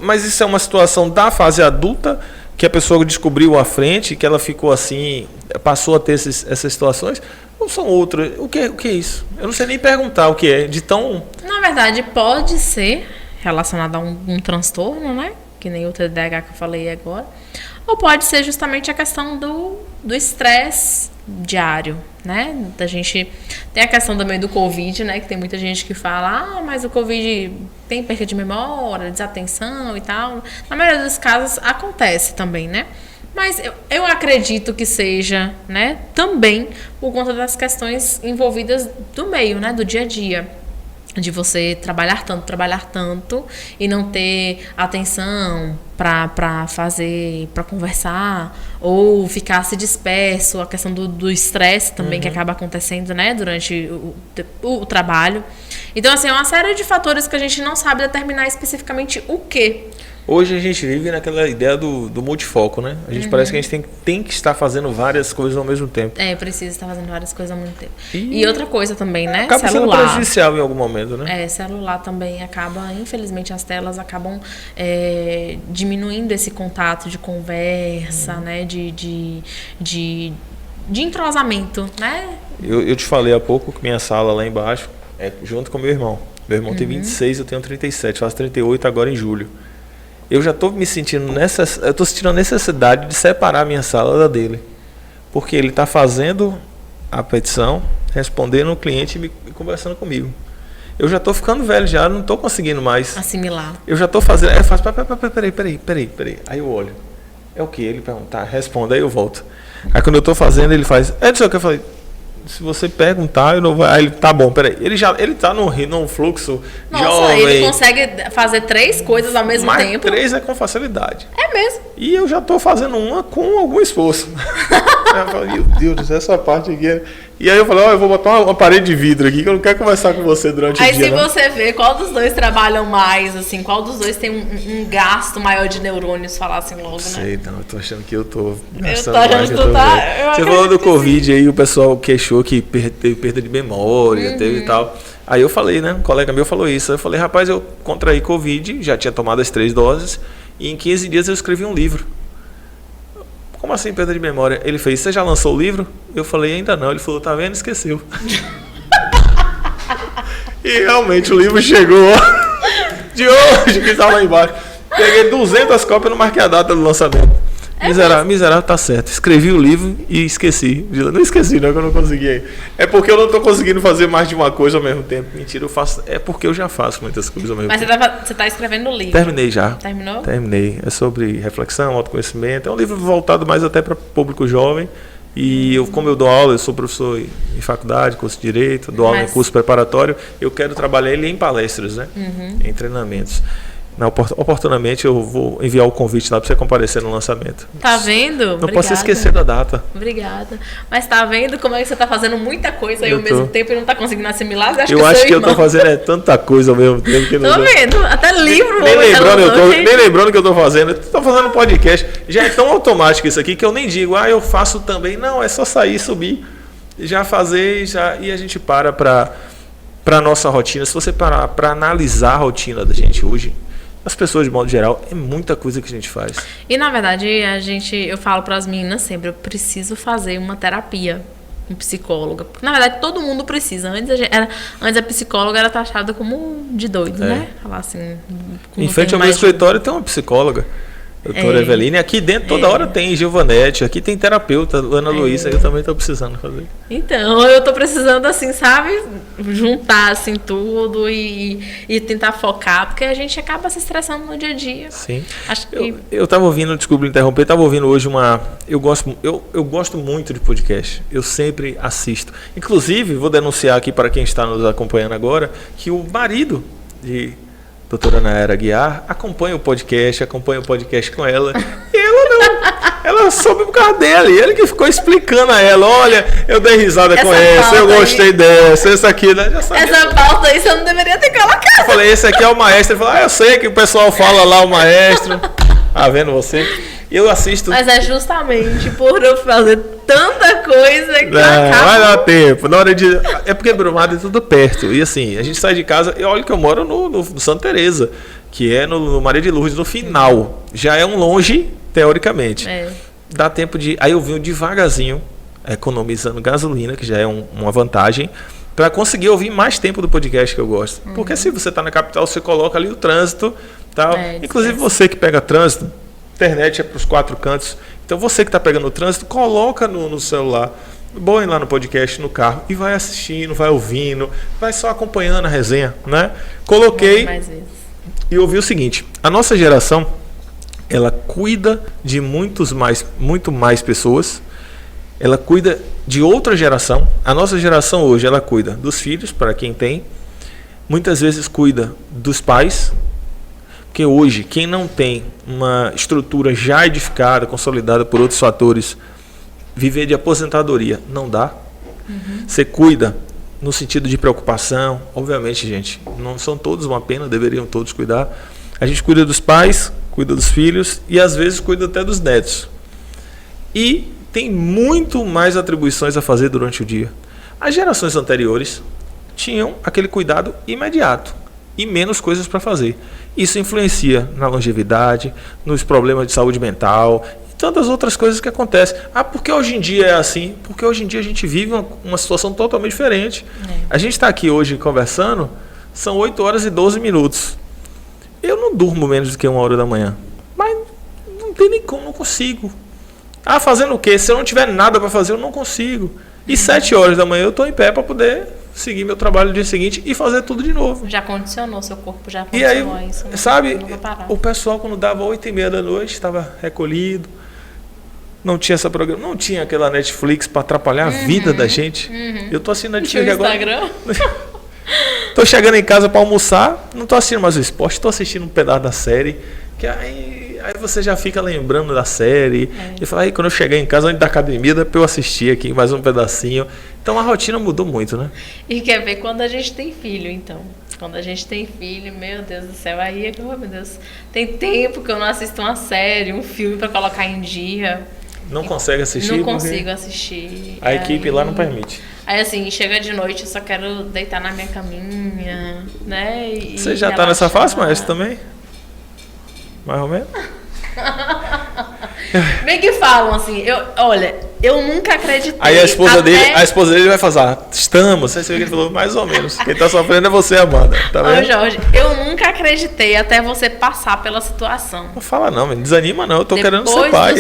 Mas isso é uma situação da fase adulta que a pessoa descobriu à frente, que ela ficou assim, passou a ter essas situações, ou são outras? O que é isso? Eu não sei nem perguntar o que é, de tão... Na verdade, pode ser relacionado a um transtorno, né? Que nem o TDAH que eu falei agora. Ou pode ser justamente a questão do estresse diário, né? A gente tem a questão também do Covid, né? Que tem muita gente que fala, mas o Covid tem perda de memória, desatenção e tal. Na maioria dos casos acontece também, né? Mas eu acredito que seja, né? Também por conta das questões envolvidas do meio, né? Do dia a dia. De você trabalhar tanto e não ter atenção para fazer, para conversar, ou ficar se disperso, a questão do estresse também que acaba acontecendo, né, durante o trabalho. Então, assim, é uma série de fatores que a gente não sabe determinar especificamente o quê. Hoje a gente vive naquela ideia do multifoco, né? A gente parece que a gente tem que estar fazendo várias coisas ao mesmo tempo. Precisa estar fazendo várias coisas ao mesmo tempo. E outra coisa também, né? Acaba sendo prejudicial em algum momento, né? Celular também acaba, infelizmente, as telas acabam diminuindo esse contato de conversa, né? De entrosamento, né? Eu te falei há pouco que minha sala lá embaixo é junto com meu irmão. Meu irmão tem 26, eu tenho 37, faço 38 agora em julho. Eu já estou me sentindo sentindo a necessidade de separar a minha sala da dele. Porque ele está fazendo a petição, respondendo o cliente e conversando comigo. Eu já estou ficando velho já, não estou conseguindo mais assimilar. Eu já estou fazendo, eu faço, peraí. Aí eu olho. É o que? Ele pergunta, responde, aí eu volto. Aí quando eu estou fazendo, ele faz, não sei o que eu falei. Se você perguntar, eu não vou. Aí ele, tá bom, peraí. Ele tá num fluxo. Nossa, jovem. Ele consegue fazer 3 coisas ao mesmo tempo. 3 é com facilidade. É mesmo. E eu já tô fazendo uma com algum esforço. Eu falei, meu Deus, essa parte aqui é... E aí eu falei, eu vou botar uma parede de vidro aqui que eu não quero conversar com você durante o dia. Aí se você vê qual dos dois trabalham mais, assim, qual dos dois tem um gasto maior de neurônios, falar assim logo, né? Sei, não, eu tô achando que eu tô gastando mais. Você falou do Covid aí, o pessoal queixou que teve perda de memória, teve e tal. Aí eu falei, né, um colega meu falou isso. Eu falei, rapaz, eu contraí Covid, já tinha tomado as 3 doses, e em 15 dias eu escrevi um livro. Como assim perda de memória? Ele fez, você já lançou o livro? Eu falei, ainda não. Ele falou, tá vendo? Esqueceu. E realmente o livro chegou de hoje, que estava lá embaixo. Peguei 200 cópias, não marquei a data do lançamento. Miserável, tá certo. Escrevi o livro e esqueci. Não esqueci, não, que eu não consegui. É porque eu não tô conseguindo fazer mais de uma coisa ao mesmo tempo. Mentira, eu faço. É porque eu já faço muitas coisas ao mesmo tempo. Mas você tá escrevendo o livro? Terminei já. Terminou? Terminei. É sobre reflexão, autoconhecimento. É um livro voltado mais até para público jovem. E como eu dou aula, eu sou professor em faculdade, curso de Direito, dou aula em curso preparatório. Eu quero trabalhar ele em palestras, né? Em treinamentos. Oportunamente eu vou enviar o convite lá para você comparecer no lançamento. Tá vendo? Não posso esquecer da data. Obrigada. Mas tá vendo como é que você tá fazendo muita coisa aí ao mesmo tempo e não tá conseguindo assimilar? Eu acho que eu tô fazendo tanta coisa ao mesmo tempo. Que tô vendo, até livro. Nem lembrando que eu tô fazendo. Tô fazendo podcast. Já é tão automático isso aqui que eu nem digo, eu faço também. Não, é só sair, subir, já fazer e a gente para nossa rotina. Se você parar para analisar a rotina da gente hoje, as pessoas de modo geral, é muita coisa que a gente faz. E na verdade, eu falo para as meninas sempre, eu preciso fazer uma terapia, um psicólogo. Porque, na verdade, todo mundo precisa. Antes a psicóloga era taxada como de doido, né? Falar assim. Em frente ao meu escritório tem uma psicóloga. Doutora Eveline, aqui dentro toda hora tem Giovanete, aqui tem terapeuta, Ana Luísa, eu também estou precisando fazer. Então, eu estou precisando, assim, sabe, juntar, assim, tudo e tentar focar, porque a gente acaba se estressando no dia a dia. Sim. Acho que... Eu estava ouvindo, desculpa interromper, estava ouvindo hoje eu gosto muito de podcast, eu sempre assisto. Inclusive, vou denunciar aqui para quem está nos acompanhando agora, que o marido de doutora Nayara Guiar acompanha o podcast com ela, e ela não, ela soube por causa dele, ele que ficou explicando a ela, olha, eu dei risada com essa, eu gostei dessa, essa aqui, né? Já sabia. Essa pauta aí você não deveria ter colocado. Eu falei, esse aqui é o maestro, ele falou, eu sei que o pessoal fala lá o maestro, vendo você? Eu assisto. Mas é justamente por eu fazer tanta coisa que acaba... Vai dar tempo. Na hora de... É porque Brumado é tudo perto. E assim, a gente sai de casa... E olha que eu moro no Santa Teresa, que é no Maria de Lourdes, no final. Já é um longe, teoricamente. Dá tempo de... Aí eu venho devagarzinho, economizando gasolina, que já é uma vantagem, para conseguir ouvir mais tempo do podcast que eu gosto. Porque se você está na capital, você coloca ali o trânsito, tal. Inclusive você que pega trânsito, internet é para os 4 cantos. Então você que está pegando o trânsito, coloca no celular, põe lá no podcast, no carro, e vai assistindo, vai ouvindo, vai só acompanhando a resenha, né? Coloquei e ouvi o seguinte: a nossa geração, ela cuida de muito mais pessoas, ela cuida de outra geração. A nossa geração hoje, ela cuida dos filhos, para quem tem, muitas vezes cuida dos pais. Porque hoje, quem não tem uma estrutura já edificada, consolidada por outros fatores, viver de aposentadoria não dá. Você cuida no sentido de preocupação. Obviamente, gente, não são todos uma pena, deveriam todos cuidar. A gente cuida dos pais, cuida dos filhos e às vezes cuida até dos netos. E tem muito mais atribuições a fazer durante o dia. As gerações anteriores tinham aquele cuidado imediato e menos coisas para fazer. Isso influencia na longevidade, nos problemas de saúde mental e tantas outras coisas que acontecem. Porque hoje em dia é assim? Porque hoje em dia a gente vive uma situação totalmente diferente. A gente está aqui hoje conversando, são 8 horas e 12 minutos. Eu não durmo menos do que 1 hora da manhã. Mas não tem nem como, não consigo. Fazendo o quê? Se eu não tiver nada para fazer, eu não consigo. E 7 horas da manhã eu estou em pé para poder seguir meu trabalho no dia seguinte e fazer tudo de novo. Já condicionou, seu corpo já condicionou isso. Sabe, o pessoal quando dava 8h30 da noite estava recolhido, não tinha essa programa, não tinha aquela Netflix para atrapalhar a vida da gente. Eu tô assistindo Netflix agora. Instagram? Tô chegando em casa para almoçar, não tô assistindo mais o esporte, tô assistindo um pedaço da série, que aí você já fica lembrando da série. E fala, aí quando eu chegar em casa antes da academia, dá para eu assistir aqui mais um pedacinho. Então a rotina mudou muito, né? E quer ver quando a gente tem filho, então. Quando a gente tem filho, meu Deus do céu, aí, oh, meu Deus, tem tempo que eu não assisto uma série, um filme para colocar em dia. Não consegue assistir? Não consigo assistir. A equipe lá não permite. Aí assim, chega de noite, eu só quero deitar na minha caminha, né? Você já tá nessa fase, Maestro, também? Mais ou menos? Bem que falam assim, olha, eu nunca acreditei. Aí a esposa dele vai falar, estamos. Aí você vê que ele falou, mais ou menos. Quem tá sofrendo é você, Amanda. Tá vendo? Ô, Jorge, eu nunca acreditei até você passar pela situação. Não fala não, me desanima não, eu tô querendo ser pai.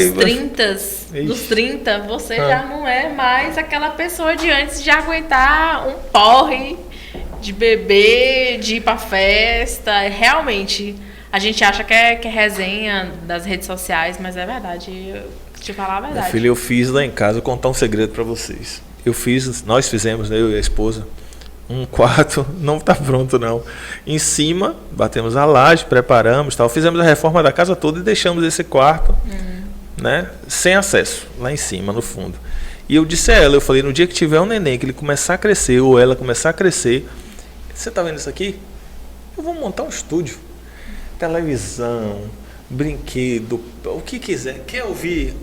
Dos 30, você já não é mais aquela pessoa de antes de aguentar um porre, de beber, de ir pra festa. Realmente, a gente acha que é resenha das redes sociais, mas é verdade. Te falar a verdade. Minha filha, eu fiz lá em casa, vou contar um segredo pra vocês. Nós fizemos, né, eu e a esposa, um quarto, não tá pronto não. Em cima, batemos a laje, preparamos, tal, fizemos a reforma da casa toda e deixamos esse quarto, né, sem acesso, lá em cima, no fundo. E eu disse a ela, eu falei, no dia que tiver um neném, que ele começar a crescer, ou ela começar a crescer, você tá vendo isso aqui? Eu vou montar um estúdio. Televisão, brinquedo, o que quiser. Quer ouvir?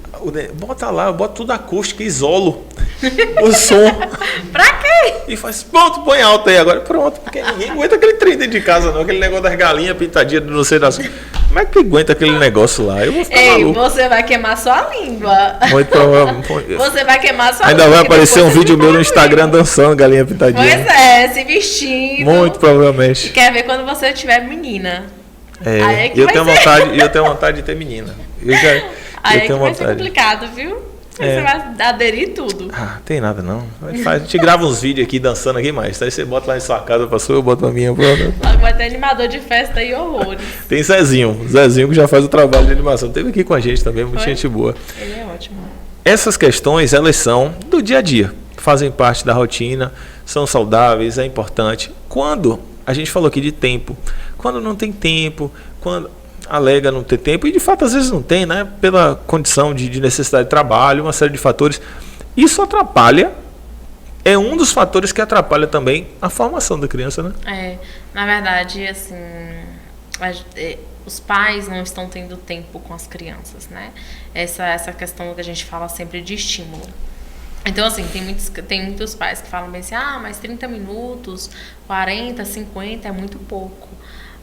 Bota lá, bota tudo acústico, isolo o som. Pra quê? E faz, pronto, põe alto aí agora. Pronto, porque ninguém aguenta aquele trem dentro de casa não, aquele negócio das galinhas pintadinhas de não sei das... Como é que aguenta aquele negócio lá? Eu vou ficar maluco. Você vai queimar sua língua. Muito provavelmente. Você vai queimar sua língua. Ainda vai aparecer um vídeo meu no Instagram língua. Dançando galinha pintadinha. Pois é, se vestindo. Muito provavelmente. E quer ver quando você tiver menina. Eu tenho vontade de ter menina. Aí eu que tenho vai ser vontade. complicado, viu? Você vai aderir tudo. Ah, tem nada não. A gente grava uns vídeos aqui dançando aqui mais. Aí você bota lá em sua casa, passou, eu boto a minha. Logo vai ter animador de festa e horrores. Tem Zezinho que já faz o trabalho de animação. Teve aqui com a gente também, muita gente boa. Ele é ótimo. Essas questões, elas são do dia a dia, fazem parte da rotina, são saudáveis, é importante. Quando, a gente falou aqui de tempo, quando não tem tempo, quando alega não ter tempo, e de fato às vezes não tem, né? Pela condição de necessidade de trabalho, uma série de fatores, isso atrapalha, é um dos fatores que atrapalha também a formação da criança, né? Na verdade, assim, os pais não estão tendo tempo com as crianças, né? Essa questão que a gente fala sempre de estímulo. Então, assim, tem muitos pais que falam bem assim, mas 30 minutos, 40, 50 é muito pouco.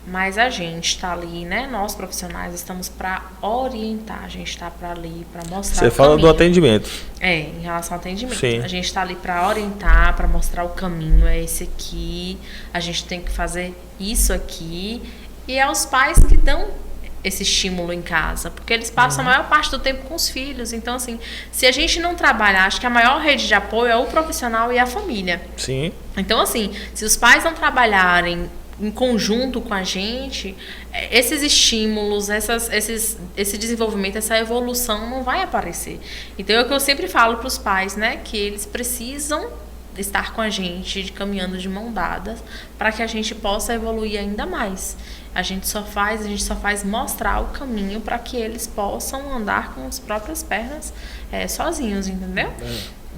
Mas a gente está ali, né? Nós profissionais estamos para orientar, a gente está para ali, para mostrar Você o fala caminho. do atendimento. Em relação ao atendimento. Sim. A gente está ali para orientar, para mostrar o caminho, é esse aqui, a gente tem que fazer isso aqui. E é os pais que dão esse estímulo em casa, porque eles passam a maior parte do tempo com os filhos. Então, assim, se a gente não trabalhar, acho que a maior rede de apoio é o profissional e a família. Sim. Então, assim, se os pais não trabalharem em conjunto com a gente, esses estímulos, esse desenvolvimento, essa evolução não vai aparecer. Então é o que eu sempre falo para os pais, né, que eles precisam estar com a gente, caminhando de mão dadas, para que a gente possa evoluir ainda mais. A gente só faz mostrar o caminho para que eles possam andar com as próprias pernas sozinhos, entendeu?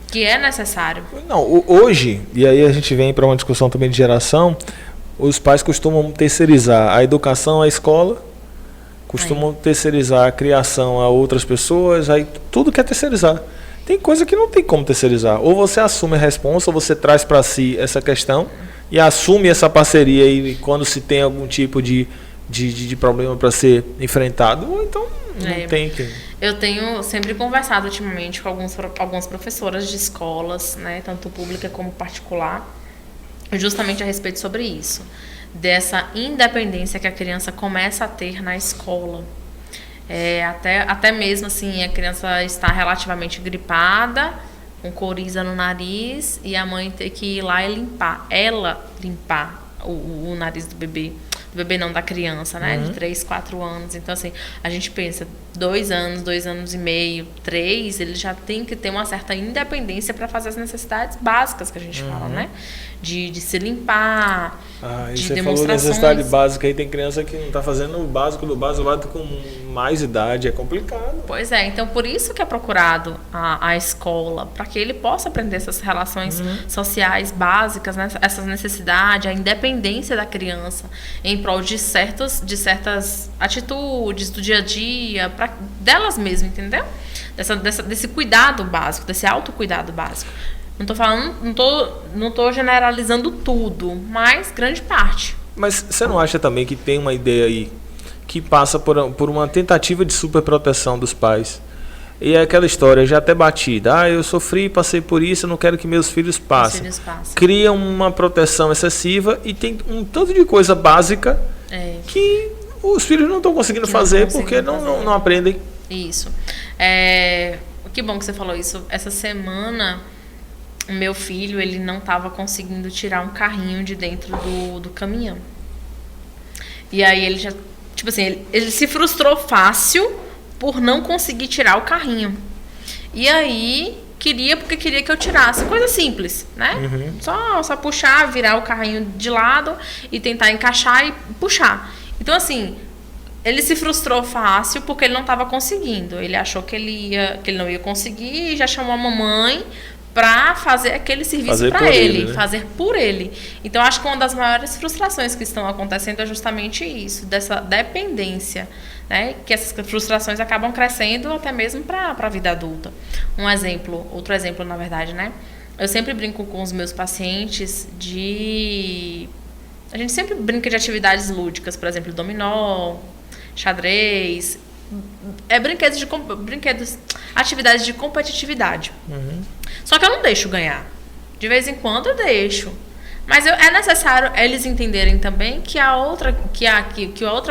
Que é necessário. Não, hoje, e aí a gente vem para uma discussão também de geração, os pais costumam terceirizar a educação à escola, costumam terceirizar a criação a outras pessoas, aí tudo quer terceirizar. Tem coisa que não tem como terceirizar. Ou você assume a responsa, ou você traz para si essa questão e assume essa parceria aí quando se tem algum tipo de problema para ser enfrentado, ou então não tem que... Eu tenho sempre conversado ultimamente com algumas professoras de escolas, né, tanto pública como particular, justamente a respeito sobre isso, dessa independência que a criança começa a ter na escola. Até mesmo assim, a criança está relativamente gripada, com coriza no nariz, e a mãe ter que ir lá e limpar o nariz do bebê. Do bebê não, da criança, né? De 3, 4 anos. Então, assim, a gente pensa, 2 anos, 2 anos e meio, 3, ele já tem que ter uma certa independência para fazer as necessidades básicas que a gente fala, né? De se limpar, de você demonstrações. falou de necessidade básica, aí tem criança que não está fazendo o básico do básico com mais idade, é complicado. Pois é, então por isso que é procurado a escola, para que ele possa aprender essas relações sociais básicas, né? Essas necessidades, a independência da criança em prol de certas atitudes do dia a dia, delas mesmas, entendeu? Desse cuidado básico, desse autocuidado básico. Não tô falando, não tô generalizando tudo, mas grande parte. Mas você não acha também que tem uma ideia aí que passa por uma tentativa de superproteção dos pais? E é aquela história já até batida. Eu sofri, passei por isso, eu não quero que meus filhos passem. Cria uma proteção excessiva e tem um tanto de coisa básica que os filhos não estão conseguindo fazer porque não aprendem. Isso. Que bom que você falou isso. Essa semana, o meu filho, ele não estava conseguindo tirar um carrinho de dentro do caminhão. E aí ele já, tipo assim, ele se frustrou fácil por não conseguir tirar o carrinho. E aí porque queria que eu tirasse. Coisa simples, né? Só puxar, virar o carrinho de lado e tentar encaixar e puxar. Então, assim, ele se frustrou fácil porque ele não estava conseguindo. Ele achou que ele não ia conseguir e já chamou a mamãe para fazer aquele serviço para ele, né? Fazer por ele. Então, acho que uma das maiores frustrações que estão acontecendo é justamente isso, dessa dependência, né? Que essas frustrações acabam crescendo até mesmo para a vida adulta. Outro exemplo, na verdade, né? Eu sempre brinco com os meus pacientes a gente sempre brinca de atividades lúdicas, por exemplo, dominó, xadrez, atividades de competitividade. Só que eu não deixo ganhar. De vez em quando eu deixo. Mas é necessário eles entenderem também que a outra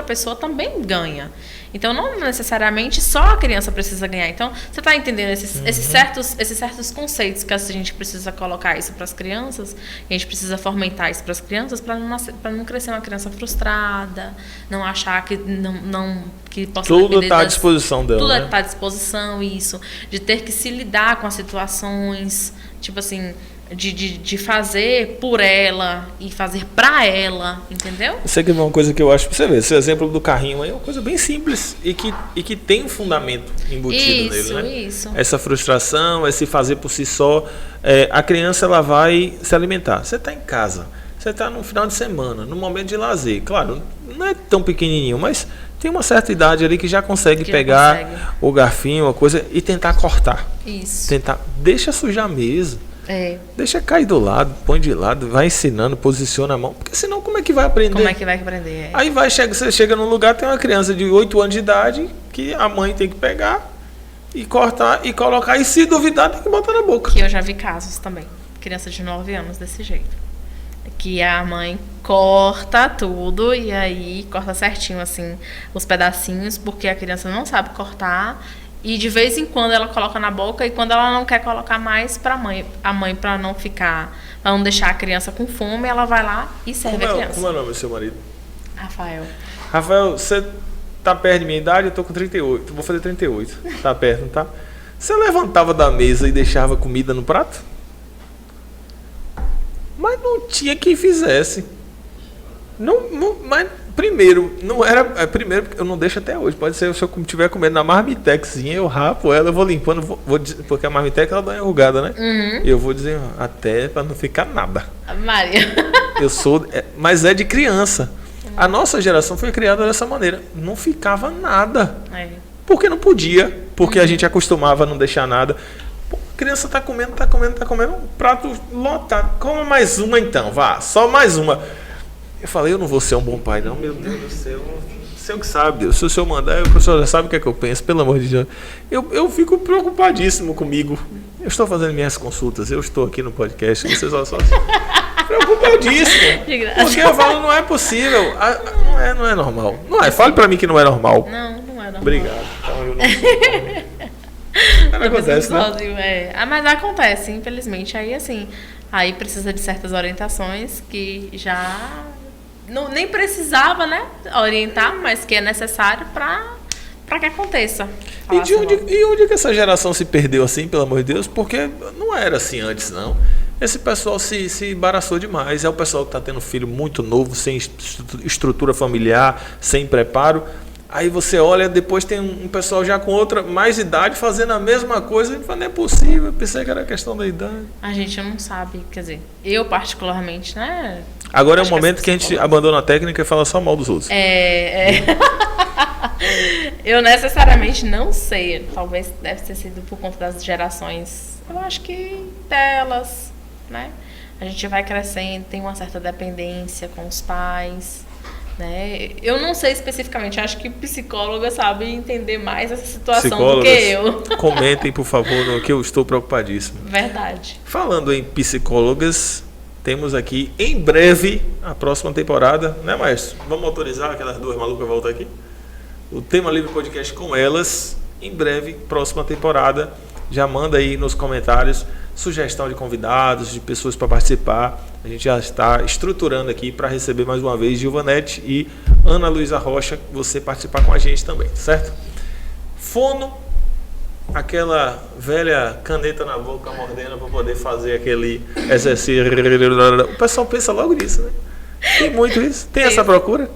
pessoa também ganha. Então, não necessariamente só a criança precisa ganhar. Então, você está entendendo esses certos conceitos que a gente precisa colocar isso para as crianças, e a gente precisa fomentar isso para as crianças para não crescer uma criança frustrada, não achar que que possa tudo está à disposição dela. Tudo né? está à disposição, isso. De ter que se lidar com as situações, tipo assim, de fazer por ela e fazer pra ela, entendeu? Isso aqui é uma coisa que eu acho, pra você ver, esse exemplo do carrinho aí é uma coisa bem simples e que tem um fundamento embutido nele, né? Isso. Essa frustração, esse fazer por si só, a criança ela vai se alimentar. Você está em casa, você está no final de semana, no momento de lazer, claro, não é tão pequenininho, mas tem uma certa idade ali que já consegue pegar o garfinho, uma coisa e tentar cortar. Isso. Deixa sujar a mesa. Deixa cair do lado, põe de lado, vai ensinando, posiciona a mão. Porque senão como é que vai aprender? Como é que vai aprender? Aí você chega num lugar, tem uma criança de 8 anos de idade que a mãe tem que pegar e cortar e colocar. E se duvidar, tem que botar na boca. Que eu já vi casos também. Criança de 9 anos desse jeito. Que a mãe corta tudo e aí corta certinho assim os pedacinhos, porque a criança não sabe cortar. E de vez em quando ela coloca na boca e quando ela não quer colocar mais a mãe para não deixar a criança com fome, ela vai lá e serve a criança. Como é o nome do seu marido? Rafael. Rafael, você tá perto de minha idade? Eu tô com 38, vou fazer 38. Tá perto, não tá? Você levantava da mesa e deixava comida no prato? Mas não tinha quem fizesse. Mas primeiro, não era. Primeiro, eu não deixo até hoje. Pode ser se eu estiver comendo na marmitexzinha, eu rapo ela, eu vou limpando, porque a marmitex ela dá uma enrugada, né? Uhum. Eu vou dizer até para não ficar nada. Maria. Mas é de criança. A nossa geração foi criada dessa maneira. Não ficava nada. Porque não podia. Porque a gente acostumava a não deixar nada. Pô, a criança tá comendo. Um prato lotado. Coma mais uma então, vá. Só mais uma. Eu falei, eu não vou ser um bom pai, não. Meu Deus do céu. O senhor que sabe, Deus. Se o senhor mandar, o senhor já sabe o que é que eu penso, pelo amor de Deus. Eu fico preocupadíssimo comigo. Eu estou fazendo minhas consultas, eu estou aqui no podcast, vocês só preocupadíssimo. Porque eu falo, não é possível. Não é normal. Não é. Fale pra mim que não é normal. Não é normal. Obrigado. Então eu não Não acontece, né? Mas acontece, infelizmente. Aí assim, aí precisa de certas orientações que já nem precisava, né, orientar, mas que é necessário para que aconteça. E onde que essa geração se perdeu assim, pelo amor de Deus? Porque não era assim antes, não. Esse pessoal se embaraçou demais. É o pessoal que está tendo filho muito novo, sem estrutura familiar, sem preparo. Aí você olha, depois tem um pessoal já com mais idade fazendo a mesma coisa. E fala, não é possível, eu pensei que era questão da idade. A gente não sabe, quer dizer, eu particularmente, né? Agora é o momento que a gente abandona a técnica e fala só mal dos outros. Eu necessariamente não sei. Talvez deve ter sido por conta das gerações. Eu acho que delas, né? A gente vai crescendo, tem uma certa dependência com os pais, né? Eu não sei especificamente, acho que psicóloga sabe entender mais essa situação do que eu. Comentem, por favor, que eu estou preocupadíssimo. Verdade. Falando em psicólogas, temos aqui em breve a próxima temporada, né, maestro? Vamos autorizar aquelas duas malucas voltar aqui? O Tema Livre Podcast com elas, em breve, próxima temporada. Já manda aí nos comentários sugestão de convidados, de pessoas para participar. A gente já está estruturando aqui para receber mais uma vez Gilvanete e Ana Luísa Rocha, você participar com a gente também, certo? Fono, aquela velha caneta na boca mordendo para poder fazer aquele exercício. O pessoal pensa logo nisso, né? Tem muito isso. Tem essa procura?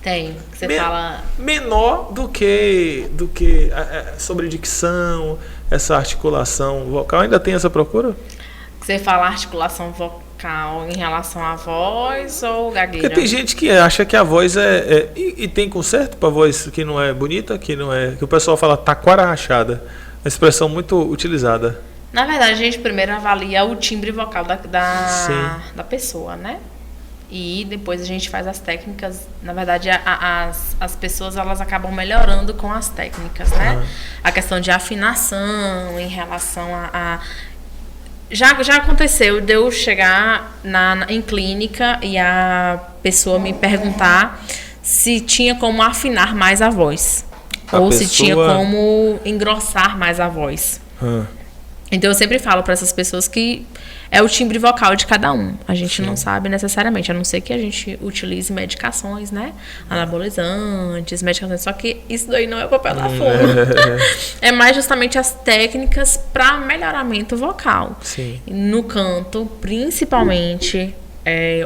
Tem. Você fala menor do que sobre dicção, essa articulação vocal. Ainda tem essa procura? Você fala articulação vocal em relação à voz ou gagueira? Porque tem gente que acha que a voz e tem conserto para voz que não é bonita, que o pessoal fala taquara rachada. Uma expressão muito utilizada. Na verdade, a gente primeiro avalia o timbre vocal da pessoa, né? E depois a gente faz as técnicas. Na verdade, as pessoas elas acabam melhorando com as técnicas, né? A questão de afinação em relação Já aconteceu de eu chegar em clínica e a pessoa me perguntar se tinha como afinar mais a voz. ou se tinha como engrossar mais a voz. Então eu sempre falo para essas pessoas que é o timbre vocal de cada um. A gente não sabe necessariamente, a não ser que a gente utilize medicações, né? Anabolizantes, medicações. Só que isso daí não é o papel da fono. É mais justamente as técnicas para melhoramento vocal. Sim. No canto, principalmente.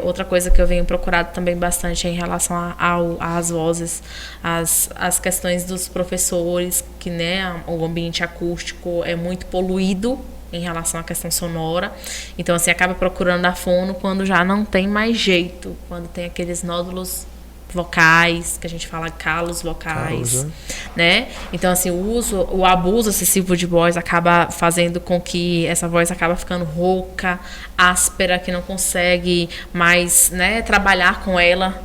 Outra coisa que eu venho procurado também bastante é em relação às vozes, as questões dos professores, que, né, o ambiente acústico é muito poluído em relação à questão sonora. Então, assim, acaba procurando a fono quando já não tem mais jeito, quando tem aqueles nódulos vocais, que a gente fala calos vocais, né? Então, assim, o abuso excessivo de voz acaba fazendo com que essa voz acaba ficando rouca, áspera, que não consegue mais, né, trabalhar com ela,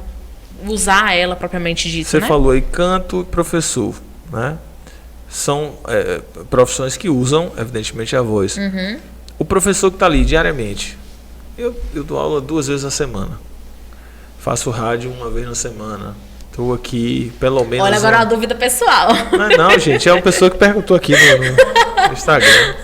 usar ela propriamente dito, Você né? falou aí canto e professor, né? São profissões que usam, evidentemente, a voz. O professor que está ali diariamente, eu dou aula 2 vezes na semana. Faço rádio 1 vez na semana. Estou aqui, pelo menos... Olha, agora uma dúvida pessoal. Não, gente, é uma pessoa que perguntou aqui no Instagram.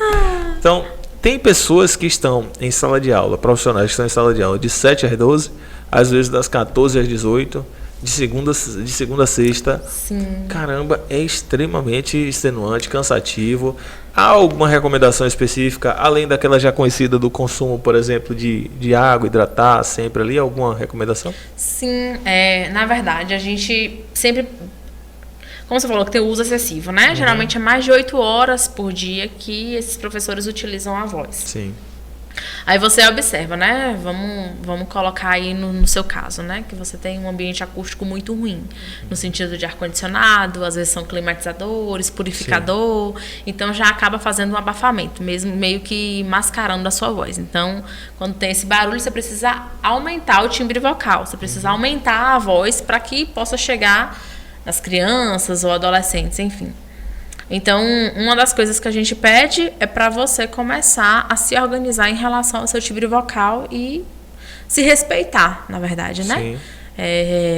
Então, tem pessoas que estão em sala de aula, profissionais que estão em sala de aula de 7 às 12, às vezes das 14 às 18, de segunda a sexta. Sim. Caramba, é extremamente extenuante, cansativo. Há alguma recomendação específica, além daquela já conhecida do consumo, por exemplo, de água, hidratar sempre ali? Alguma recomendação? Sim, na verdade, a gente sempre... Como você falou, que tem o uso excessivo, né? Geralmente é mais de 8 horas por dia que esses professores utilizam a voz. Sim. Aí você observa, né? Vamos colocar aí no seu caso, né? Que você tem um ambiente acústico muito ruim. No sentido de ar-condicionado, às vezes são climatizadores, purificador. Então já acaba fazendo um abafamento, mesmo meio que mascarando a sua voz. Então, quando tem esse barulho, você precisa aumentar o timbre vocal. Você precisa aumentar a voz para que possa chegar nas crianças ou adolescentes, enfim. Então, uma das coisas que a gente pede é para você começar a se organizar em relação ao seu timbre vocal e se respeitar, na verdade, né? Sim.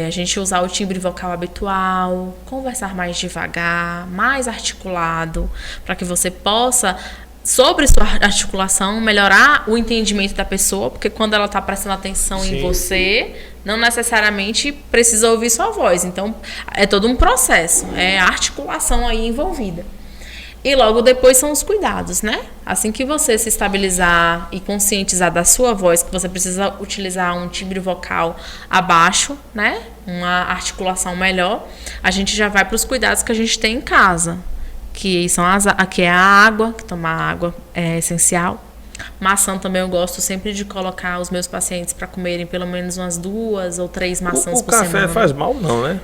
A gente usar o timbre vocal habitual, conversar mais devagar, mais articulado, para que você possa, sobre sua articulação, melhorar o entendimento da pessoa, porque quando ela está prestando atenção em você, não necessariamente precisa ouvir sua voz. Então, é todo um processo, é a articulação aí envolvida. E logo depois são os cuidados, né? Assim que você se estabilizar e conscientizar da sua voz, que você precisa utilizar um timbre vocal abaixo, né? Uma articulação melhor, a gente já vai para os cuidados que a gente tem em casa, que são que é a água, que tomar água é essencial. Maçã também eu gosto sempre de colocar os meus pacientes para comerem pelo menos umas 2 ou 3 maçãs por semana. O café faz mal não, né?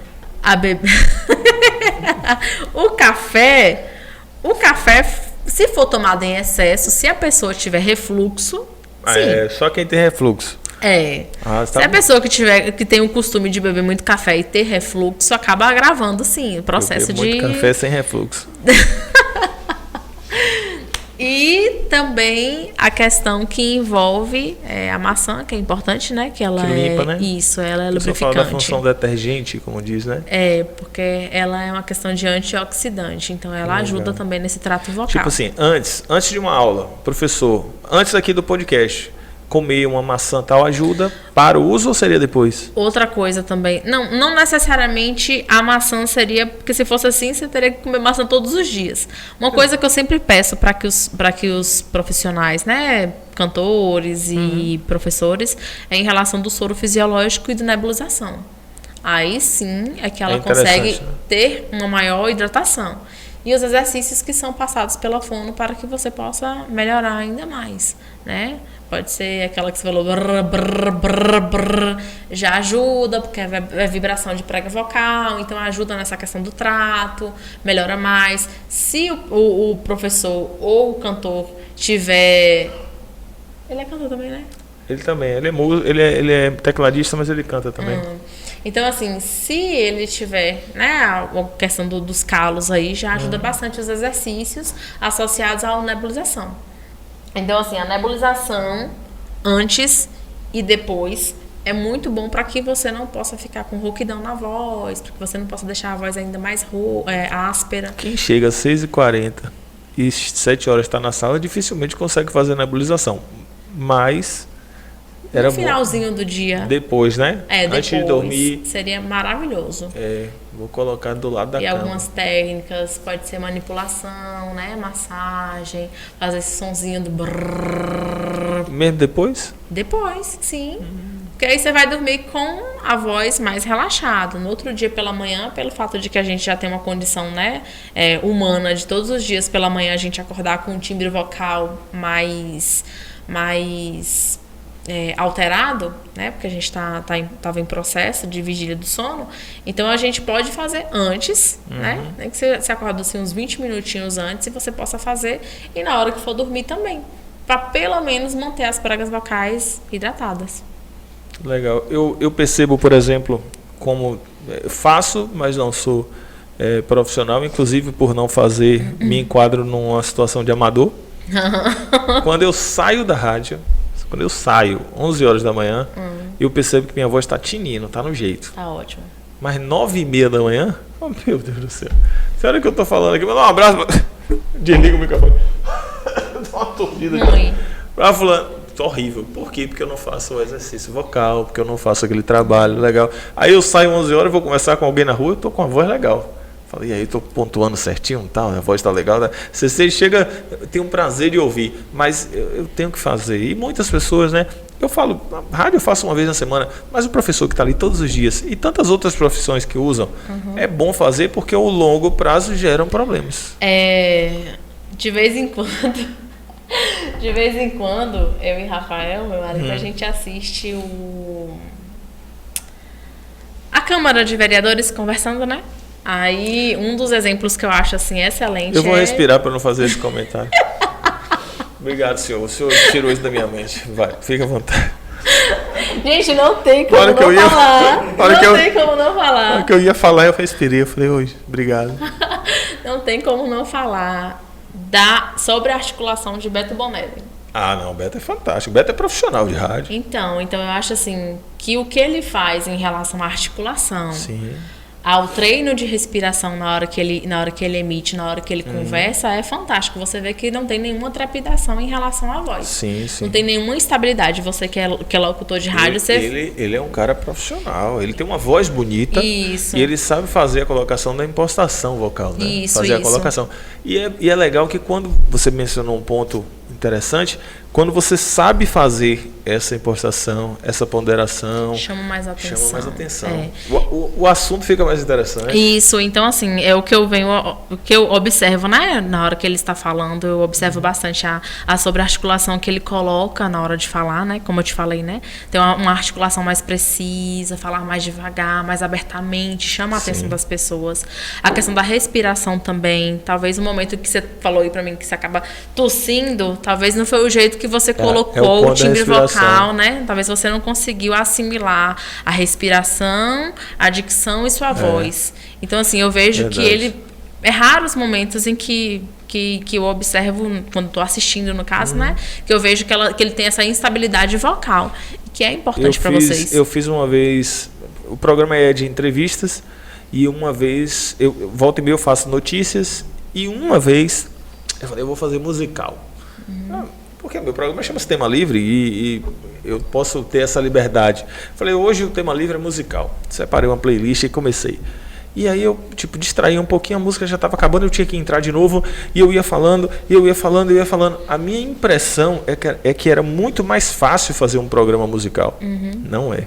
O café, se for tomado em excesso, se a pessoa tiver refluxo, sim. Só quem tem refluxo. Se a pessoa que tem o costume de beber muito café e ter refluxo, acaba agravando, sim, o processo de... muito café sem refluxo. E também a questão que envolve a maçã, que é importante, né? Que ela limpa, né? Isso, ela é lubrificante. Você fala da função detergente, como diz, né? Porque ela é uma questão de antioxidante, então ela ajuda também nesse trato vocal. Tipo assim, antes de uma aula, professor, antes aqui do podcast, comer uma maçã tal ajuda para o uso ou seria depois? Outra coisa também, não necessariamente a maçã seria, porque se fosse assim, você teria que comer maçã todos os dias. Uma coisa que eu sempre peço para que os profissionais, né, cantores e professores, é em relação do soro fisiológico e de nebulização. Aí sim é que ela consegue ter uma maior hidratação. E os exercícios que são passados pela fono para que você possa melhorar ainda mais, né? Pode ser aquela que você falou, já ajuda, porque é vibração de prega vocal, então ajuda nessa questão do trato, melhora mais. Se o professor ou o cantor tiver... Ele é cantor também, né? Ele também, ele é tecladista, mas ele canta também. Então, assim, se ele tiver, né, a questão dos calos aí, já ajuda bastante os exercícios associados à nebulização. Então, assim, a nebulização antes e depois é muito bom para que você não possa ficar com rouquidão na voz, para que você não possa deixar a voz ainda mais áspera. Quem chega às 6h40 e 7 horas está na sala, dificilmente consegue fazer nebulização. Mas era no finalzinho do dia. Depois, né? Depois. Antes de dormir. Seria maravilhoso. Vou colocar do lado da cama. E algumas técnicas, pode ser manipulação, né? Massagem, fazer esse sonzinho do brrr. Mesmo depois? Depois, sim. Porque aí você vai dormir com a voz mais relaxada. No outro dia pela manhã, pelo fato de que a gente já tem uma condição, né, humana, de todos os dias pela manhã a gente acordar com um timbre vocal mais alterado, né, porque a gente tava em processo de vigília do sono, então a gente pode fazer antes, né, nem que você acorda assim uns 20 minutinhos antes e você possa fazer, e na hora que for dormir também, para pelo menos manter as pregas vocais hidratadas. Legal. Eu percebo, por exemplo, como faço, mas não sou profissional, inclusive por não fazer, me enquadro numa situação de amador. Quando eu saio da rádio, 11 horas da manhã, eu percebo que minha voz está tinindo, está no jeito. Tá ótimo. Mas 9h30 da manhã, oh meu Deus do céu. Sério que eu tô falando aqui? Manda um abraço. Desliga o microfone. Dá uma tordida aqui. Pra fulano. Horrível. Por quê? Porque eu não faço o exercício vocal, porque eu não faço aquele trabalho legal. Aí eu saio 11 horas, vou conversar com alguém na rua, eu tô com a voz legal. Falei, e aí, tô pontuando certinho, tal, a voz tá legal. Tá? Você chega, tem um prazer de ouvir, mas eu tenho que fazer. E muitas pessoas, né? Eu falo, a rádio eu faço uma vez na semana, mas o professor que está ali todos os dias e tantas outras profissões que usam, é bom fazer porque ao longo prazo geram problemas. De vez em quando... De vez em quando, eu e Rafael, meu marido, a gente assiste a Câmara de Vereadores conversando, né? Aí, um dos exemplos que eu acho, assim, excelente Eu vou respirar para não fazer esse comentário. Obrigado, senhor. O senhor tirou isso da minha mente. Vai, fica à vontade. Gente, não tem como não falar. Não tem como não falar. Na hora que eu ia falar, eu respirei. Eu falei, oi, obrigado. Não tem como não falar sobre a articulação de Beto Bonelli. Ah, não, o Beto é fantástico. O Beto é profissional de rádio. Então eu acho assim, que o que ele faz em relação à articulação, sim, ao treino de respiração na hora que ele emite, na hora que ele conversa, é fantástico. Você vê que não tem nenhuma trepidação em relação à voz. Sim, sim. Não tem nenhuma instabilidade. Você que é locutor de rádio, ele é um cara profissional. Ele tem uma voz bonita. Isso. E ele sabe fazer a colocação da impostação vocal, né? Isso, fazer a colocação. E é legal que quando você mencionou um ponto interessante, quando você sabe fazer essa impostação, essa ponderação, chama mais atenção. O assunto fica mais interessante. Isso, então assim, é o que eu observo, né? Na hora que ele está falando, eu observo bastante a sobrearticulação que ele coloca na hora de falar, né? Como eu te falei, né? Tem uma articulação mais precisa, falar mais devagar, mais abertamente, chama a atenção das pessoas. A questão da respiração também, talvez o momento que você falou aí pra mim que você acaba tossindo, talvez não foi o jeito que você colocou o timbre vocal, né? Talvez você não conseguiu assimilar a respiração, a dicção e sua voz. Então, assim, eu vejo que ele... É raro os momentos em que eu observo, quando estou assistindo, no caso, né? Que eu vejo que ele tem essa instabilidade vocal, que é importante para vocês. Eu fiz uma vez... O programa é de entrevistas, e uma vez... Volta e meia eu faço notícias, e uma vez eu falei, eu vou fazer musical. Porque o meu programa chama-se Tema Livre e eu posso ter essa liberdade. Falei, hoje o Tema Livre é musical. Separei uma playlist e comecei. E aí eu, distraí um pouquinho, a música já estava acabando, eu tinha que entrar de novo, e eu ia falando. A minha impressão é que era muito mais fácil fazer um programa musical. Não é.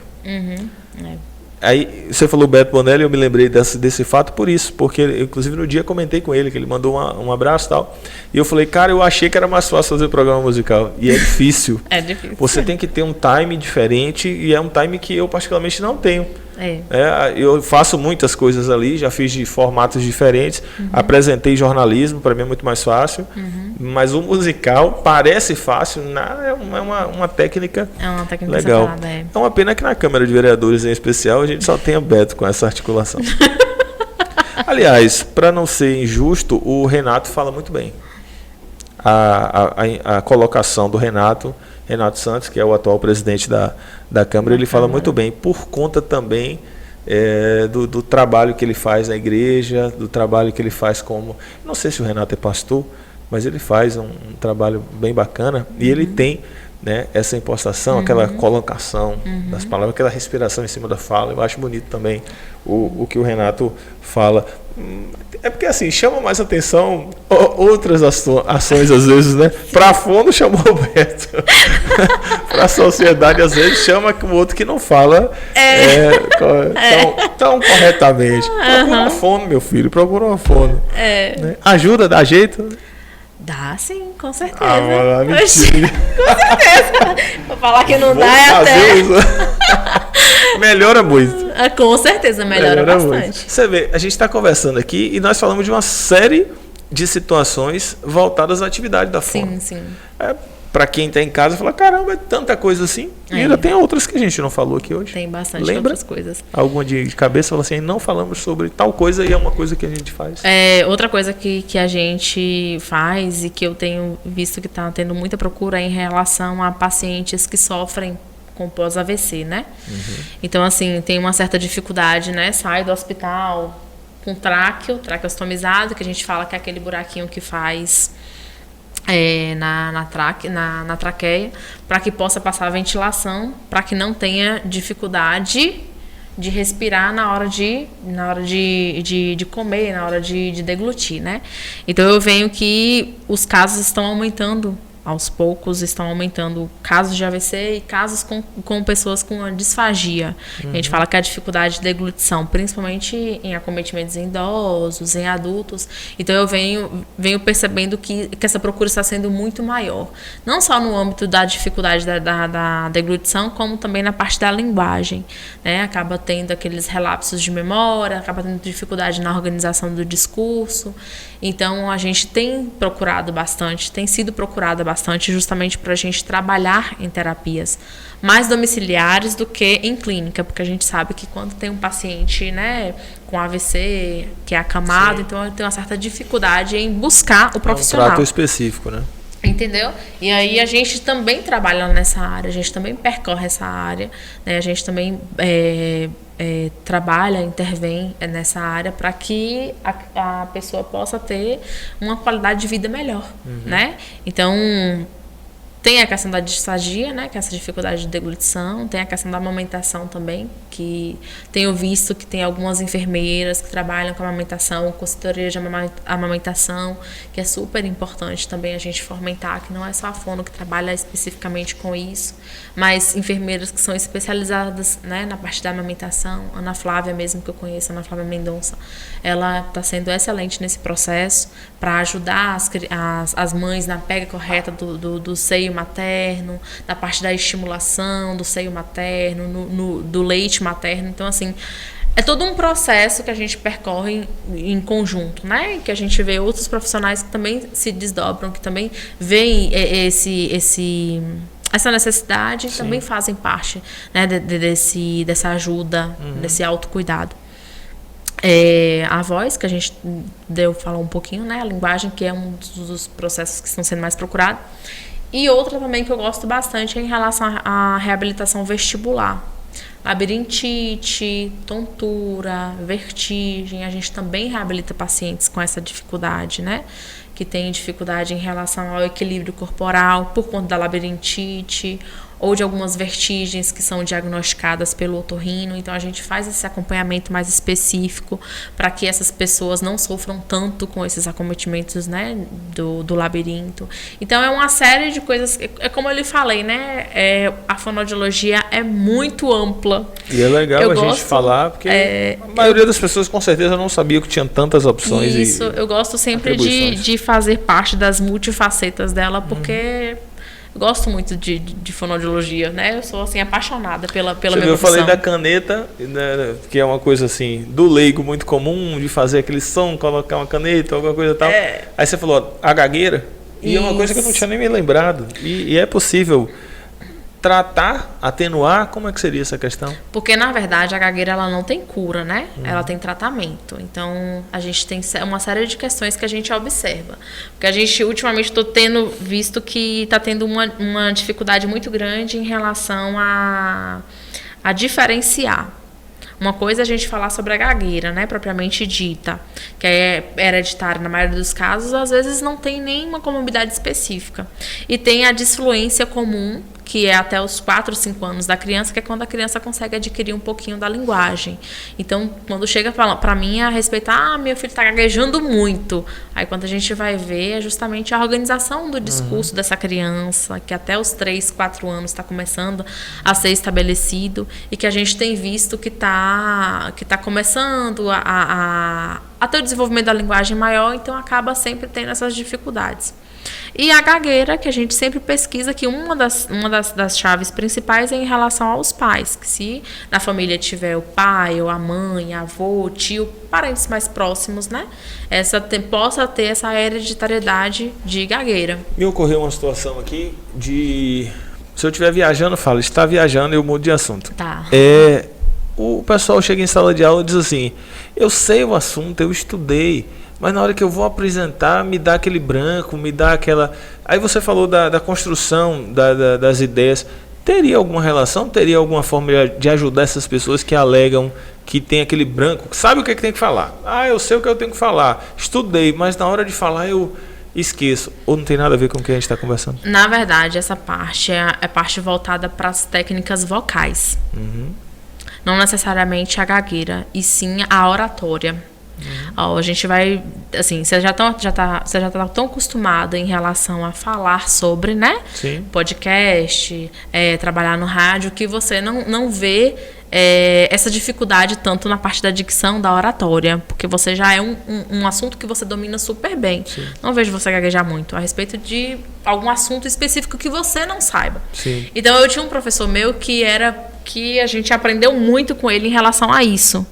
Aí, você falou Beto Bonelli, eu me lembrei desse fato por isso, porque inclusive no dia comentei com ele, que ele mandou um abraço e tal, e eu falei, cara, eu achei que era mais fácil fazer programa musical, e é difícil. É difícil. Você tem que ter um time diferente, e é um time que eu particularmente não tenho. Eu faço muitas coisas ali, já fiz de formatos diferentes, apresentei jornalismo, para mim é muito mais fácil, mas o musical parece fácil, é uma técnica, legal. Separada, É uma pena que na Câmara de Vereadores em especial a gente só tenha Beto com essa articulação. Aliás, para não ser injusto, o Renato fala muito bem. A colocação do Renato, Renato Santos, que é o atual presidente da Câmara, ele fala muito bem, por conta também do trabalho que ele faz na igreja, do trabalho que ele faz como... Não sei se o Renato é pastor, mas ele faz um trabalho bem bacana e ele tem, né, essa impostação, aquela colocação das palavras, aquela respiração em cima da fala. Eu acho bonito também o que o Renato fala. É porque assim, chama mais atenção outras ações às vezes, né? Para a Fono chama o Roberto. Para a sociedade às vezes chama o outro que não fala tão corretamente. Procura uma Fono, meu filho, procura uma Fono. Né? Ajuda, dá jeito. Dá sim, com certeza. Mentira. Com certeza. Vou falar que não dá é até. Melhora muito. Com certeza, melhora bastante. Muito. Você vê, a gente está conversando aqui e nós falamos de uma série de situações voltadas à atividade da Fono. Sim. Para quem está em casa, fala, caramba, é tanta coisa assim. E ainda tem outras que a gente não falou aqui hoje. Tem bastante outras coisas. Alguma de cabeça, fala assim, não falamos sobre tal coisa e é uma coisa que a gente faz. Outra coisa que a gente faz e que eu tenho visto que está tendo muita procura é em relação a pacientes que sofrem com pós-AVC, né? Então, assim, tem uma certa dificuldade, né? Sai do hospital com traqueostomizado, que a gente fala que é aquele buraquinho que faz... na traqueia, para que possa passar a ventilação, para que não tenha dificuldade de respirar na hora de comer, na hora de deglutir, né? Então eu venho que os casos estão aumentando aos poucos, estão aumentando casos de AVC e casos com pessoas com a disfagia. A gente fala que a dificuldade de deglutição, principalmente em acometimentos em idosos, em adultos. Então eu venho percebendo que essa procura está sendo muito maior. Não só no âmbito da dificuldade da deglutição, como também na parte da linguagem, né? Acaba tendo aqueles relapsos de memória, acaba tendo dificuldade na organização do discurso. Então a gente tem procurado bastante, tem sido procurada bastante justamente para a gente trabalhar em terapias mais domiciliares do que em clínica, porque a gente sabe que quando tem um paciente, né, com AVC, que é acamado, então tem uma certa dificuldade em buscar o profissional. Um trato específico, né? Entendeu? E aí a gente também trabalha nessa área, a gente também percorre essa área, né? A gente também trabalha, intervém nessa área para que a pessoa possa ter uma qualidade de vida melhor, né? Então, tem a questão da disfagia, né, que é essa dificuldade de deglutição, tem a questão da amamentação também, que tenho visto que tem algumas enfermeiras que trabalham com amamentação, consultoria de amamentação, que é super importante também a gente fomentar, que não é só a Fono que trabalha especificamente com isso, mas enfermeiras que são especializadas, né, na parte da amamentação. Ana Flávia mesmo, que eu conheço, Ana Flávia Mendonça, ela está sendo excelente nesse processo para ajudar as mães na pega correta do seio materno, na parte da estimulação do seio materno, do leite materno. Então, assim, é todo um processo que a gente percorre em conjunto, né? Que a gente vê outros profissionais que também se desdobram, que também veem essa necessidade e também fazem parte, né, dessa ajuda, desse autocuidado. A voz, que a gente deu falar um pouquinho, né? A linguagem, que é um dos processos que estão sendo mais procurados. E outra também que eu gosto bastante é em relação à reabilitação vestibular. Labirintite, tontura, vertigem. A gente também reabilita pacientes com essa dificuldade, né? Que tem dificuldade em relação ao equilíbrio corporal por conta da labirintite ou de algumas vertigens que são diagnosticadas pelo otorrino. Então a gente faz esse acompanhamento mais específico para que essas pessoas não sofram tanto com esses acometimentos, né, do labirinto. Então é uma série de coisas, é como eu lhe falei, né, a fonoaudiologia é muito ampla. E é legal gente falar, porque a maioria das pessoas com certeza não sabia que tinha tantas opções. Isso, eu gosto sempre de fazer parte das multifacetas dela, porque eu gosto muito de fonoaudiologia, né? Eu sou, assim, apaixonada pela minha profissão. Eu falei da caneta, né, que é uma coisa, assim, do leigo muito comum, de fazer aquele som, colocar uma caneta, alguma coisa e tal. Aí você falou, a gagueira, e é uma coisa que eu não tinha nem me lembrado. E é possível tratar, atenuar? Como é que seria essa questão? Porque, na verdade, a gagueira ela não tem cura, né? Ela tem tratamento. Então, a gente tem uma série de questões que a gente observa. Porque a gente, ultimamente, estou tendo visto que está tendo uma dificuldade muito grande em relação a diferenciar. Uma coisa é a gente falar sobre a gagueira, né, propriamente dita, que é hereditária na maioria dos casos, às vezes não tem nenhuma comorbidade específica. E tem a disfluência comum, que é até os 4, 5 anos da criança, que é quando a criança consegue adquirir um pouquinho da linguagem. Então, quando chega para mim a respeito, meu filho está gaguejando muito. Aí, quando a gente vai ver, é justamente a organização do discurso dessa criança, que até os 3, 4 anos está começando a ser estabelecido e que a gente tem visto que tá começando a ter o desenvolvimento da linguagem maior, então acaba sempre tendo essas dificuldades. E a gagueira, que a gente sempre pesquisa, que uma das chaves principais é em relação aos pais, que se na família tiver o pai, ou a mãe, avô, tio, parentes mais próximos, né? Possa ter essa hereditariedade de gagueira. Me ocorreu uma situação aqui de... Se eu estiver viajando, eu falo, está viajando, eu mudo de assunto. Tá. O pessoal chega em sala de aula e diz assim, eu sei o assunto, eu estudei, mas na hora que eu vou apresentar, me dá aquele branco, me dá aquela... Aí você falou da construção das ideias. Teria alguma relação, teria alguma forma de ajudar essas pessoas que alegam que tem aquele branco? Sabe o que tem que falar? Eu sei o que eu tenho que falar. Estudei, mas na hora de falar eu esqueço. Ou não tem nada a ver com o que a gente está conversando? Na verdade, essa parte é parte voltada para as técnicas vocais. Não necessariamente a gagueira, e sim a oratória. A gente vai, assim, você já tá tão acostumado em relação a falar sobre, né? Sim. Podcast, trabalhar no rádio, que você não vê essa dificuldade tanto na parte da dicção, da oratória, porque você já é um assunto que você domina super bem. Sim. Não vejo você gaguejar muito a respeito de algum assunto específico que você não saiba. Sim. Então, eu tinha um professor meu que a gente aprendeu muito com ele em relação a isso.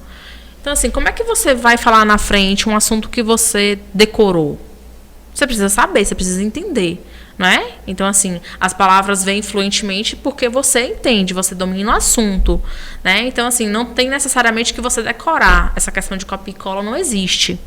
Então, assim, como é que você vai falar na frente um assunto que você decorou? Você precisa saber, você precisa entender, não é? Então, assim, as palavras vêm fluentemente porque você entende, você domina o assunto, né? Então, assim, não tem necessariamente que você decorar. Essa questão de copia e cola não existe.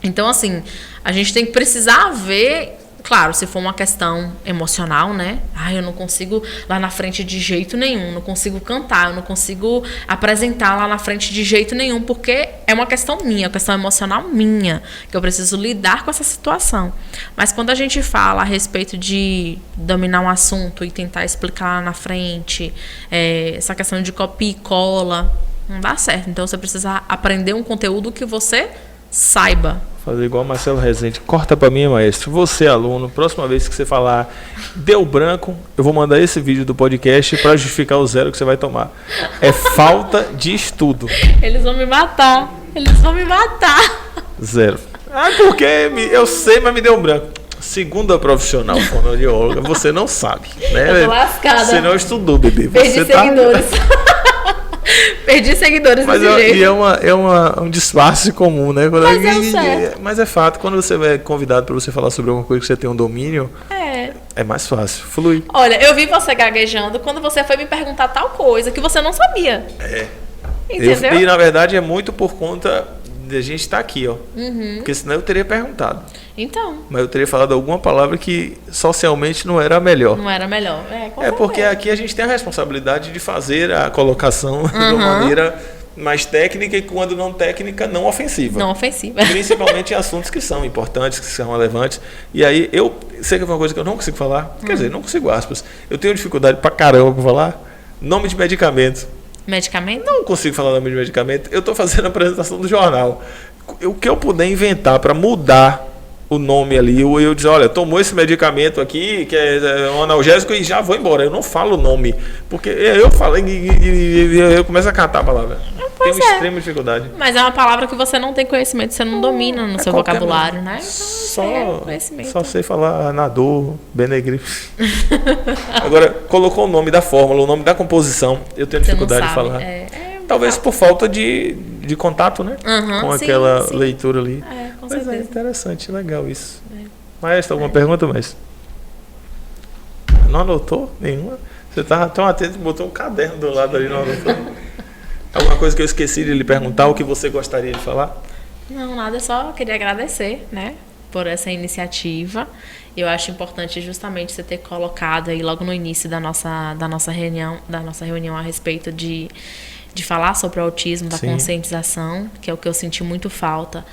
Então, assim, a gente tem que precisar ver... Claro, se for uma questão emocional, né? Eu não consigo lá na frente de jeito nenhum, não consigo cantar, eu não consigo apresentar lá na frente de jeito nenhum, porque é uma questão minha, uma questão emocional minha, que eu preciso lidar com essa situação. Mas quando a gente fala a respeito de dominar um assunto e tentar explicar lá na frente, essa questão de copia e cola, não dá certo. Então você precisa aprender um conteúdo que você saiba. Fazer igual Marcelo Rezende. Corta pra mim, maestro. Você, aluno, próxima vez que você falar deu branco, eu vou mandar esse vídeo do podcast para justificar o 0 que você vai tomar. É falta de estudo. Eles vão me matar. 0. Porque eu sei, mas me deu um branco. Segundo a profissional fonoaudióloga, você não sabe, né? Eu tô lascada. Você não estudou, bebê. Perdi seguidores. Perdi seguidores mas desse jeito. E um disfarce comum, né? Mas é fato, quando você é convidado para você falar sobre alguma coisa que você tem um domínio, é mais fácil, flui. Olha, eu vi você gaguejando quando você foi me perguntar tal coisa que você não sabia. Entendeu? E na verdade é muito por conta de a gente estar aqui, ó. Porque senão eu teria perguntado. Então. Mas eu teria falado alguma palavra que socialmente não era a melhor. Não era melhor. Com certeza. Porque aqui a gente tem a responsabilidade de fazer a colocação de uma maneira mais técnica e quando não técnica, não ofensiva. Não ofensiva. Principalmente em assuntos que são importantes, que são relevantes. E aí eu sei que é uma coisa que eu não consigo falar. Quer dizer, não consigo aspas. Eu tenho dificuldade pra caramba pra falar nome de medicamento. Medicamento? Não consigo falar nome de medicamento. Eu estou fazendo a apresentação do jornal. O que eu puder inventar para mudar o nome ali, eu dizer, olha, tomou esse medicamento aqui, que é um analgésico, e já vou embora. Eu não falo o nome. Porque eu falo e eu começo a cantar a palavra. Tenho extrema dificuldade. Mas é uma palavra que você não tem conhecimento, você não domina no seu vocabulário, né? Só sei falar nador, Benegrif. Agora, colocou o nome da fórmula, o nome da composição, eu tenho dificuldade de falar. Talvez por falta de contato, né? Com aquela leitura ali. Com Mas certeza. é interessante, legal isso. Mas alguma pergunta mais? Não anotou nenhuma? Você tava tão atento, botou um caderno do lado ali. Alguma coisa que eu esqueci de lhe perguntar, o que você gostaria de falar? Não, nada, só queria agradecer, né, por essa iniciativa. Eu acho importante justamente você ter colocado aí logo no início da nossa reunião a respeito de falar sobre o autismo, da conscientização, que é o que eu senti muito falta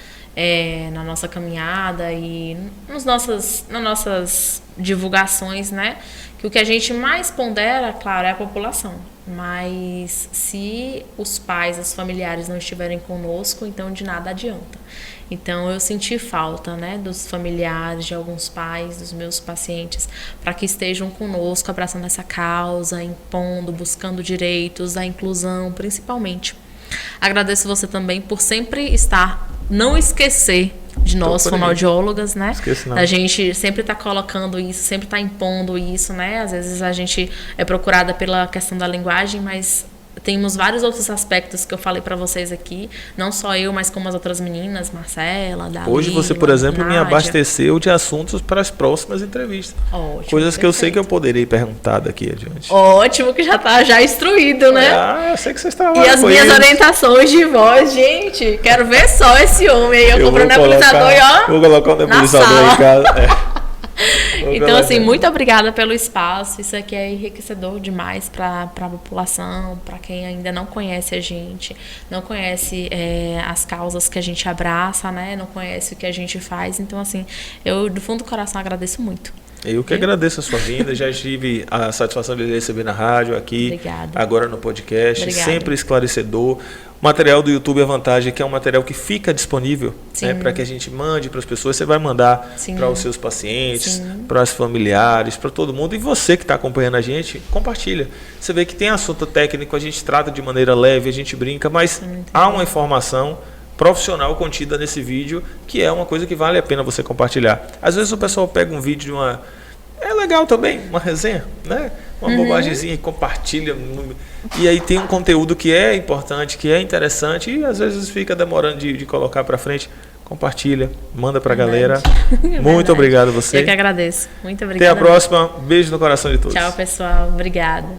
na nossa caminhada e nas nossas divulgações, né? Que o que a gente mais pondera, claro, é a população. Mas se os pais, os familiares não estiverem conosco, então de nada adianta. Então eu senti falta, né, dos familiares, de alguns pais, dos meus pacientes, para que estejam conosco, abraçando essa causa, impondo, buscando direitos, a inclusão, principalmente. Agradeço você também por sempre não esquecer de nós, fonoaudiólogas, né? Esquece não. A gente sempre está colocando isso, sempre está impondo isso, né? Às vezes a gente é procurada pela questão da linguagem, mas temos vários outros aspectos que eu falei para vocês aqui, não só eu, mas como as outras meninas, Marcela, Dalila. Hoje você, por exemplo, Nádia. me abasteceu de assuntos para as próximas entrevistas. Ótimo, Coisas que eu sei perfeito. que eu poderei perguntar daqui adiante. Ótimo, que já está já instruído, né? Ah, eu sei que vocês trabalham E as com minhas isso. orientações de voz, gente, quero ver só esse homem aí. Eu comprei um nebulizador e ó. Vou colocar um nebulizador aí em sala. casa. Então, assim, muito obrigada pelo espaço. Isso aqui é enriquecedor demais para a população, para quem ainda não conhece a gente, não conhece as causas que a gente abraça, né? Não conhece o que a gente faz. Então, assim, eu do fundo do coração agradeço muito. Eu que agradeço a sua vinda, já tive a satisfação de lhe receber na rádio aqui, Obrigada. agora no podcast, Obrigada. sempre esclarecedor. O material do YouTube é vantagem, que é um material que fica disponível, né, para que a gente mande para as pessoas. Você vai mandar para os seus pacientes, para os familiares, para todo mundo. E você que está acompanhando a gente, compartilha. Você vê que tem assunto técnico, a gente trata de maneira leve, a gente brinca, mas há uma informação profissional contida nesse vídeo, que é uma coisa que vale a pena você compartilhar. Às vezes o pessoal pega um vídeo de uma... É legal também, uma resenha, né? Uma bobagemzinha e compartilha. E aí tem um conteúdo que é importante, que é interessante e às vezes fica demorando de colocar para frente. Compartilha, manda pra galera. Muito obrigado a você. Eu que agradeço. Muito obrigada. Até a próxima. Beijo no coração de todos. Tchau, pessoal. Obrigada.